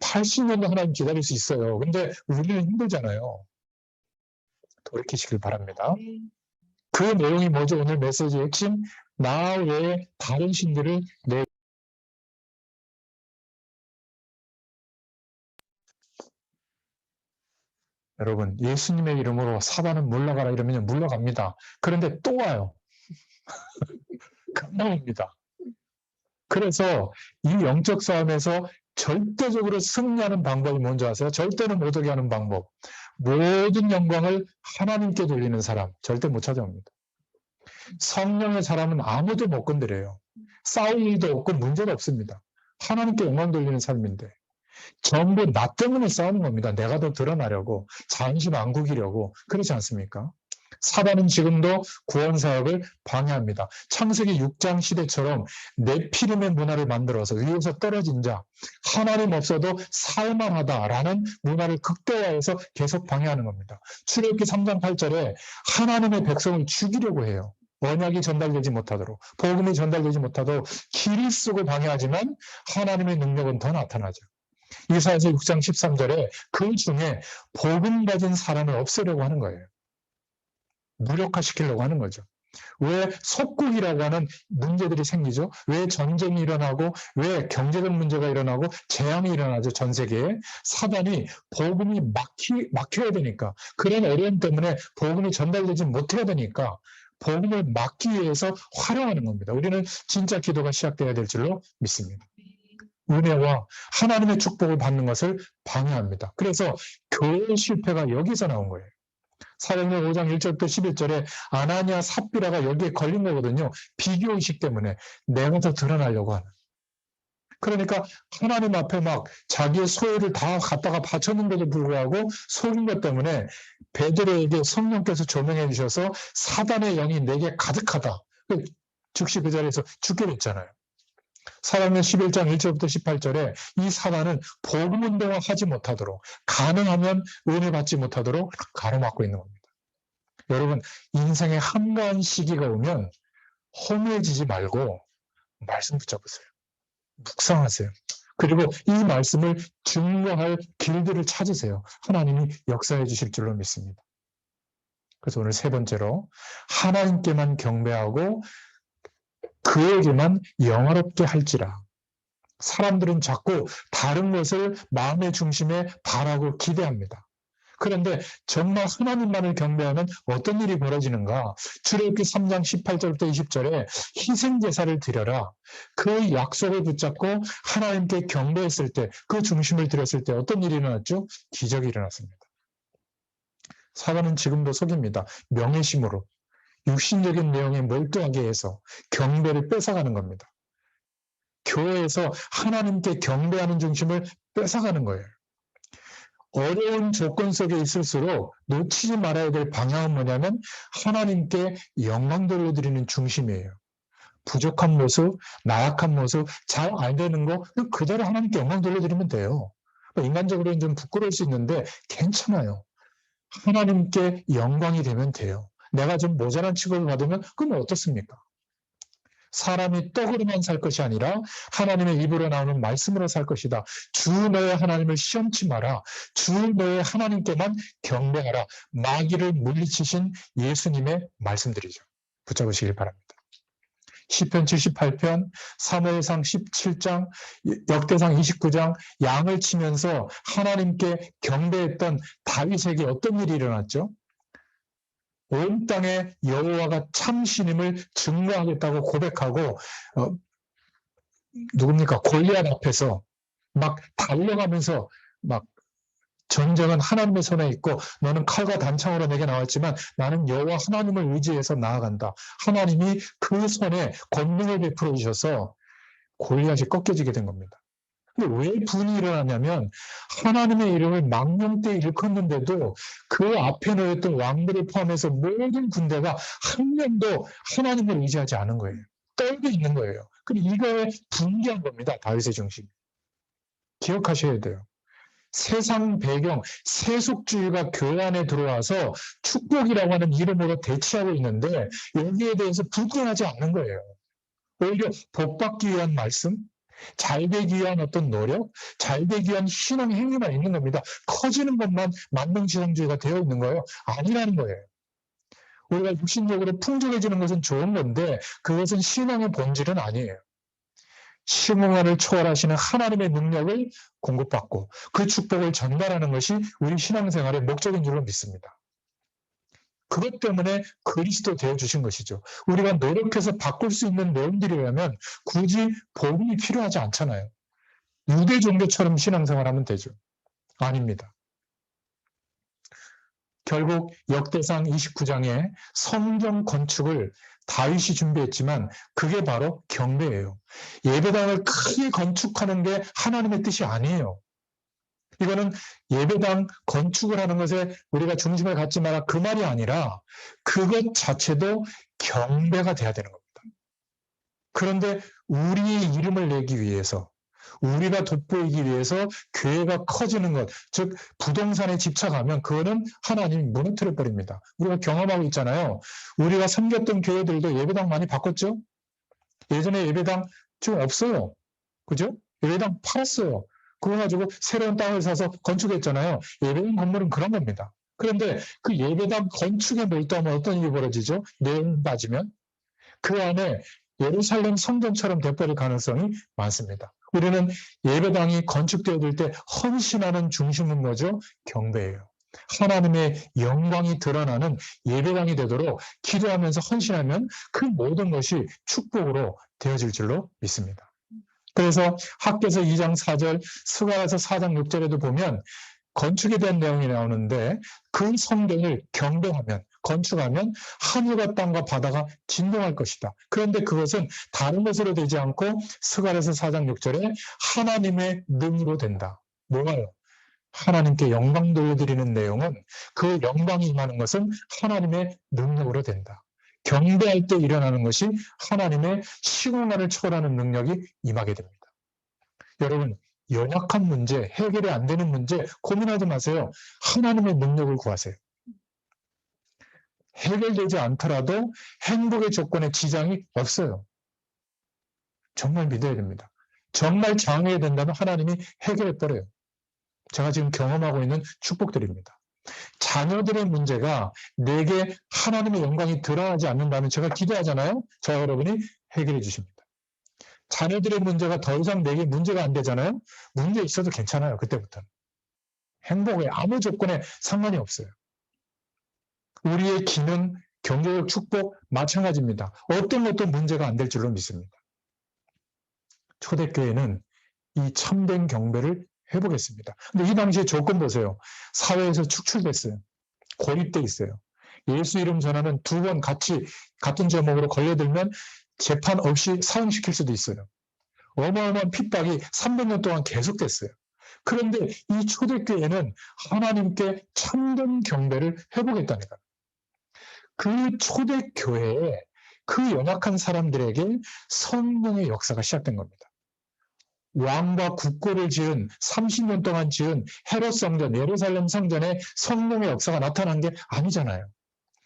80년도 하나님 기다릴 수 있어요. 근데 우리는 힘들잖아요. 돌이키시길 바랍니다. 그 내용이 뭐죠? 오늘 메시지의 핵심. 나 외에 다른 신들을 내 여러분, 예수님의 이름으로 사단은 물러가라 이러면 물러갑니다. 그런데 또 와요. 금방 옵니다. 그래서 이 영적 싸움에서 절대적으로 승리하는 방법이 뭔지 아세요? 절대는 못 오게 하는 방법. 모든 영광을 하나님께 돌리는 사람, 절대 못 찾아옵니다. 성령의 사람은 아무도 못 건드려요. 싸울 일도 없고 문제도 없습니다. 하나님께 영광 돌리는 삶인데 전부 나 때문에 싸우는 겁니다. 내가 더 드러나려고, 자존심 안 구기려고. 그렇지 않습니까? 사단은 지금도 구원사역을 방해합니다. 창세기 6장 시대처럼 네피림의 문화를 만들어서 위에서 떨어진 자, 하나님 없어도 살만하다라는 문화를 극대화해서 계속 방해하는 겁니다. 출애굽기 3장 8절에 하나님의 백성을 죽이려고 해요. 언약이 전달되지 못하도록, 복음이 전달되지 못하도록 길을 쓰고 방해하지만 하나님의 능력은 더 나타나죠. 이사야서 6장 13절에 그 중에 복음 가진 사람을 없애려고 하는 거예요. 무력화시키려고 하는 거죠. 왜 속국이라고 하는 문제들이 생기죠? 왜 전쟁이 일어나고 왜 경제적 문제가 일어나고 재앙이 일어나죠? 전 세계에. 사단이 복음이 막혀야 되니까, 그런 어려움 때문에 복음이 전달되지 못해야 되니까 복음을 막기 위해서 활용하는 겁니다. 우리는 진짜 기도가 시작돼야 될 줄로 믿습니다. 은혜와 하나님의 축복을 받는 것을 방해합니다. 그래서 교회의 실패가 여기서 나온 거예요. 사도행전 5장 1절부터 11절에 아나니아 삽비라가 여기에 걸린 거거든요. 비교의식 때문에 내가 더 드러나려고 하는. 그러니까 하나님 앞에 막 자기의 소유를 다 갖다가 바쳤는데도 불구하고 속인 것 때문에 베드로에게 성령께서 조명해 주셔서 사단의 영이 내게 가득하다. 즉시 그 자리에서 죽게 됐잖아요. 사도행전 11장 1절부터 18절에 이 사단은 복음 운동을 하지 못하도록, 가능하면 은혜 받지 못하도록 가로막고 있는 겁니다. 여러분, 인생의 한가한 시기가 오면 허무해지지 말고 말씀 붙잡으세요. 묵상하세요. 그리고 이 말씀을 증거할 길들을 찾으세요. 하나님이 역사해 주실 줄로 믿습니다. 그래서 오늘 세 번째로 하나님께만 경배하고 그에게만 영화롭게 할지라. 사람들은 자꾸 다른 것을 마음의 중심에 바라고 기대합니다. 그런데 정말 하나님만을 경배하면 어떤 일이 벌어지는가? 출애굽기 3장 18절부터 20절에 희생제사를 드려라. 그 약속을 붙잡고 하나님께 경배했을 때, 그 중심을 드렸을 때 어떤 일이 일어났죠? 기적이 일어났습니다. 사단은 지금도 속입니다. 명예심으로. 육신적인 내용에 몰두하게 해서 경배를 뺏어가는 겁니다. 교회에서 하나님께 경배하는 중심을 뺏어가는 거예요. 어려운 조건 속에 있을수록 놓치지 말아야 될 방향은 뭐냐면 하나님께 영광 돌려드리는 중심이에요. 부족한 모습, 나약한 모습, 잘 안 되는 거 그대로 하나님께 영광 돌려드리면 돼요. 인간적으로는 좀 부끄러울 수 있는데 괜찮아요. 하나님께 영광이 되면 돼요. 내가 좀 모자란 취급을 받으면 그럼 어떻습니까? 사람이 떡으로만 살 것이 아니라 하나님의 입으로 나오는 말씀으로 살 것이다. 주 너의 하나님을 시험치 마라. 주 너의 하나님께만 경배하라. 마귀를 물리치신 예수님의 말씀들이죠. 붙잡으시길 바랍니다. 시편 78편, 사무엘상 17장, 역대상 29장 양을 치면서 하나님께 경배했던 다윗에게 어떤 일이 일어났죠? 온 땅에 여호와가 참신임을 증거하겠다고 고백하고 누굽니까? 골리앗 앞에서 막 달려가면서 막 전쟁은 하나님의 손에 있고 너는 칼과 단창으로 내게 나왔지만 나는 여호와 하나님을 의지해서 나아간다. 하나님이 그 손에 권능을 베풀어 주셔서 골리앗이 꺾여지게 된 겁니다. 근데 왜 분이 일어나냐면 하나님의 이름을 망령 때 일컫는데도 그 앞에 놓였던 왕들을 포함해서 모든 군대가 한 명도 하나님을 의지하지 않은 거예요. 떨고 있는 거예요. 근데 이거에 분개한 겁니다. 다윗의 정신. 기억하셔야 돼요. 세상 배경, 세속주의가 교회 안에 들어와서 축복이라고 하는 이름으로 대치하고 있는데 여기에 대해서 불끈하지 않는 거예요. 오히려 복받기 위한 말씀, 잘 되기 위한 어떤 노력, 잘 되기 위한 신앙 행위만 있는 겁니다. 커지는 것만 만능지상주의가 되어 있는 거예요. 아니라는 거예요. 우리가 육신적으로 풍족해지는 것은 좋은 건데 그것은 신앙의 본질은 아니에요. 심오한을 초월하시는 하나님의 능력을 공급받고 그 축복을 전달하는 것이 우리 신앙생활의 목적인 줄로 믿습니다. 그것 때문에 그리스도 되어주신 것이죠. 우리가 노력해서 바꿀 수 있는 내용들이라면 굳이 복음이 필요하지 않잖아요. 유대 종교처럼 신앙생활하면 되죠. 아닙니다. 결국 역대상 29장에 성전 건축을 다윗이 준비했지만 그게 바로 경배예요. 예배당을 크게 건축하는 게 하나님의 뜻이 아니에요. 이거는 예배당 건축을 하는 것에 우리가 중심을 갖지 마라 그 말이 아니라 그것 자체도 경배가 돼야 되는 겁니다. 그런데 우리의 이름을 내기 위해서 우리가 돋보이기 위해서 교회가 커지는 것, 즉 부동산에 집착하면 그거는 하나님이 무너뜨려 버립니다. 우리가 경험하고 있잖아요. 우리가 섬겼던 교회들도 예배당 많이 바꿨죠? 예전에 예배당 좀 없어요. 그죠? 예배당 팔았어요. 그거 가지고 새로운 땅을 사서 건축했잖아요. 예배당 건물은 그런 겁니다. 그런데 그 예배당 건축에 몰두하면 어떤 일이 벌어지죠? 내용 따지면 그 안에 예루살렘 성전처럼 돼버릴 가능성이 많습니다. 우리는 예배당이 건축되어질 때 헌신하는 중심은 뭐죠? 경배예요. 하나님의 영광이 드러나는 예배당이 되도록 기도하면서 헌신하면 그 모든 것이 축복으로 되어질 줄로 믿습니다. 그래서 학개서 2장 4절, 스가랴서 4장 6절에도 보면 건축에 대한 내용이 나오는데 그 성전을 경배하면 건축하면 하늘과 땅과 바다가 진동할 것이다. 그런데 그것은 다른 것으로 되지 않고 스가랴서 4장 6절에 하나님의 능으로 된다. 뭐가요? 하나님께 영광 돌려드리는 내용은 그 영광이 임하는 것은 하나님의 능력으로 된다. 경배할 때 일어나는 것이 하나님의 시공간을 초월하는 능력이 임하게 됩니다. 여러분, 연약한 문제, 해결이 안 되는 문제 고민하지 마세요. 하나님의 능력을 구하세요. 해결되지 않더라도 행복의 조건에 지장이 없어요. 정말 믿어야 됩니다. 정말 장애가 된다면 하나님이 해결해버려요. 제가 지금 경험하고 있는 축복들입니다. 자녀들의 문제가 내게 하나님의 영광이 드러나지 않는다면 제가 기도하잖아요. 저와 여러분이 해결해 주십니다. 자녀들의 문제가 더 이상 내게 문제가 안 되잖아요. 문제 있어도 괜찮아요. 그때부터는. 행복에 아무 조건에 상관이 없어요. 우리의 기능, 경제적 축복 마찬가지입니다. 어떤 것도 문제가 안 될 줄로 믿습니다. 초대교회는 이 참된 경배를 해보겠습니다. 근데 이 당시에 조건 보세요. 사회에서 축출됐어요. 고립돼 있어요. 예수 이름 전하는 2번 같은 제목으로 걸려들면 재판 없이 사형시킬 수도 있어요. 어마어마한 핍박이 300년 동안 계속됐어요. 그런데 이 초대교회는 하나님께 참된 경배를 해보겠다니까요. 그 초대교회에 그 연약한 사람들에게 성령의 역사가 시작된 겁니다. 왕과 국고를 지은 30년 동안 지은 헤롯 성전, 예루살렘 성전에 성령의 역사가 나타난 게 아니잖아요.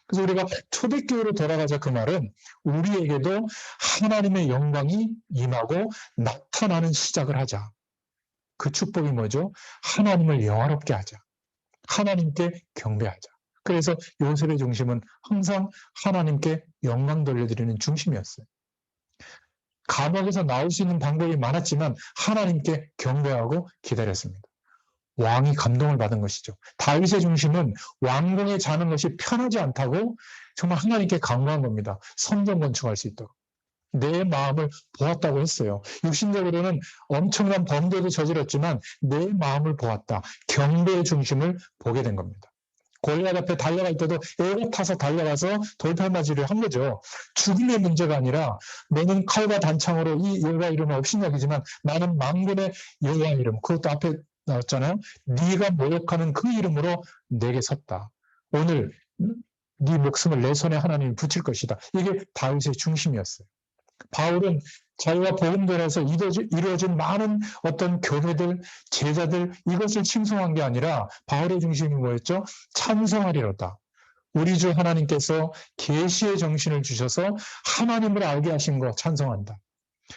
그래서 우리가 초대교회로 돌아가자 그 말은 우리에게도 하나님의 영광이 임하고 나타나는 시작을 하자. 그 축복이 뭐죠? 하나님을 영화롭게 하자. 하나님께 경배하자. 그래서 요셉의 중심은 항상 하나님께 영광 돌려드리는 중심이었어요. 감옥에서 나올 수 있는 방법이 많았지만 하나님께 경배하고 기다렸습니다. 왕이 감동을 받은 것이죠. 다윗의 중심은 왕궁에 자는 것이 편하지 않다고 정말 하나님께 간구한 겁니다. 성전 건축할 수 있도록. 내 마음을 보았다고 했어요. 육신적으로는 엄청난 범죄도 저질렀지만 내 마음을 보았다. 경배의 중심을 보게 된 겁니다. 골리앗 앞에 달려갈 때도 애가 타서 달려가서 돌팔맞이를 한 거죠. 죽음의 문제가 아니라 너는 칼과 단창으로 이 여호와 이름을 업신여기지만 나는 만군의 여호와 이름, 그것도 앞에 나왔잖아요. 네가 모욕하는 그 이름으로 내게 섰다. 오늘 네 목숨을 내 손에 하나님이 붙일 것이다. 이게 다윗의 중심이었어요. 바울은 자기가 복음전에서 이루어진 많은 어떤 교회들, 제자들 이것을 칭송한 게 아니라 바울의 중심이 뭐였죠? 찬송하리로다. 우리 주 하나님께서 계시의 정신을 주셔서 하나님을 알게 하신 거 찬송한다.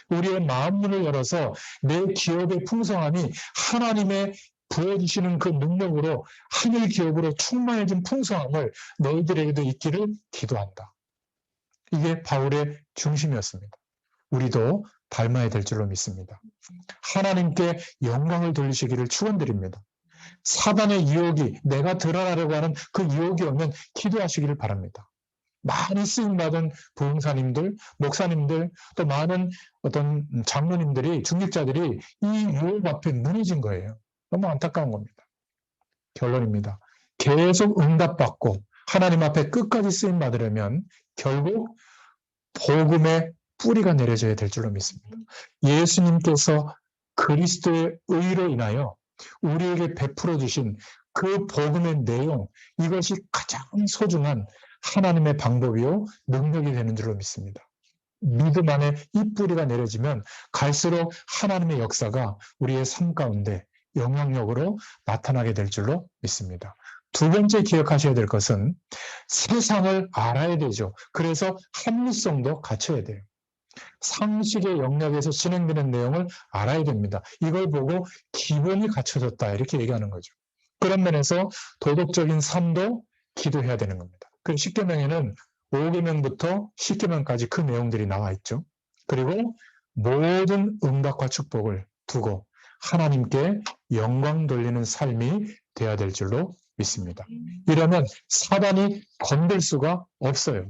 우리의 마음문을 열어서 내 기업의 풍성함이 하나님의 부어주시는 그 능력으로 하늘 기업으로 충만해진 풍성함을 너희들에게도 있기를 기도한다. 이게 바울의 중심이었습니다. 우리도 닮아야 될 줄로 믿습니다. 하나님께 영광을 돌리시기를 축원드립니다. 사단의 유혹이 내가 드러나려고 하는 그 유혹이 오면 기도하시기를 바랍니다. 많이 쓰임받은 부흥사님들, 목사님들, 또 많은 어떤 장로님들이, 중직자들이 이 유혹 앞에 무너진 거예요. 너무 안타까운 겁니다. 결론입니다. 계속 응답받고 하나님 앞에 끝까지 쓰임받으려면 결국 복음의 뿌리가 내려져야 될 줄로 믿습니다. 예수님께서 그리스도의 의로 인하여 우리에게 베풀어 주신 그 복음의 내용, 이것이 가장 소중한 하나님의 방법이요 능력이 되는 줄로 믿습니다. 믿음 안에 이 뿌리가 내려지면 갈수록 하나님의 역사가 우리의 삶 가운데 영향력으로 나타나게 될 줄로 믿습니다. 두 번째 기억하셔야 될 것은 세상을 알아야 되죠. 그래서 합리성도 갖춰야 돼요. 상식의 영역에서 진행되는 내용을 알아야 됩니다. 이걸 보고 기본이 갖춰졌다 이렇게 얘기하는 거죠. 그런 면에서 도덕적인 삶도 기도해야 되는 겁니다. 그 십계명에는 5계명부터 10계명까지 그 내용들이 나와 있죠. 그리고 모든 응답과 축복을 두고 하나님께 영광 돌리는 삶이 되어야 될 줄로 믿습니다. 이러면 사단이 건들 수가 없어요.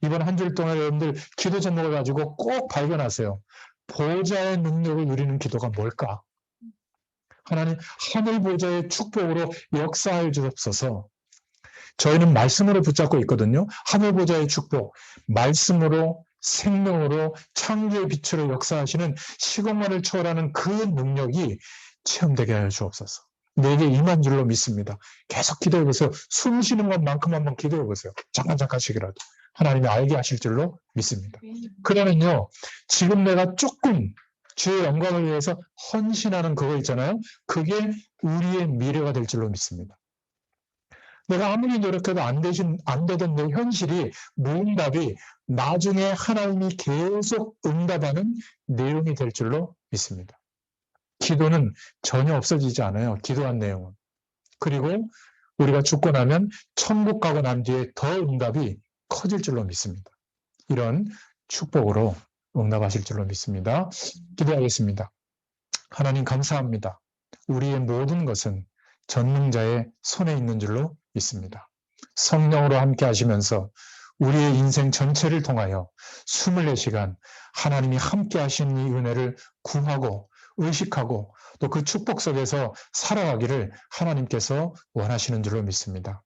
이번 한 주일 동안 여러분들 기도 제목을 가지고 꼭 발견하세요. 보좌의 능력을 누리는 기도가 뭘까? 하나님 하늘 보좌의 축복으로 역사해 주옵소서. 저희는 말씀으로 붙잡고 있거든요. 하늘 보좌의 축복, 말씀으로 생명으로 창조의 빛으로 역사하시는 시공간을 초월하는 그 능력이 체험되게 하여 주옵소서. 내게 임한 줄로 믿습니다. 계속 기도해 보세요. 숨 쉬는 것만큼 한번 기도해 보세요. 잠깐씩이라도. 하나님이 알게 하실 줄로 믿습니다. 그러면요, 지금 내가 조금 주의 영광을 위해서 헌신하는 그거 있잖아요. 그게 우리의 미래가 될 줄로 믿습니다. 내가 아무리 노력해도 안 되던 내 현실이 무응답이 나중에 하나님이 계속 응답하는 내용이 될 줄로 믿습니다. 기도는 전혀 없어지지 않아요. 기도한 내용은. 그리고 우리가 죽고 나면 천국 가고 난 뒤에 더 응답이 커질 줄로 믿습니다. 이런 축복으로 응답하실 줄로 믿습니다. 기도하겠습니다. 하나님 감사합니다. 우리의 모든 것은 전능자의 손에 있는 줄로 믿습니다. 성령으로 함께 하시면서 우리의 인생 전체를 통하여 24시간 하나님이 함께 하신 이 은혜를 구하고 의식하고 또 그 축복 속에서 살아가기를 하나님께서 원하시는 줄로 믿습니다.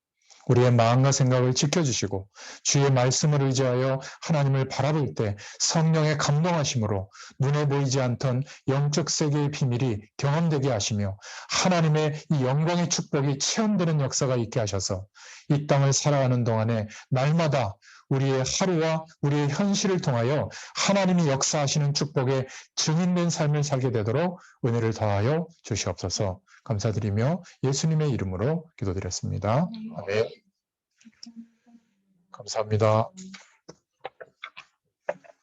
우리의 마음과 생각을 지켜주시고 주의 말씀을 의지하여 하나님을 바라볼 때 성령의 감동하심으로 눈에 보이지 않던 영적 세계의 비밀이 경험되게 하시며 하나님의 이 영광의 축복이 체험되는 역사가 있게 하셔서 이 땅을 살아가는 동안에 날마다 우리의 하루와 우리의 현실을 통하여 하나님이 역사하시는 축복에 증인된 삶을 살게 되도록 은혜를 더하여 주시옵소서. 감사드리며 예수님의 이름으로 기도드렸습니다. 아멘. 감사합니다.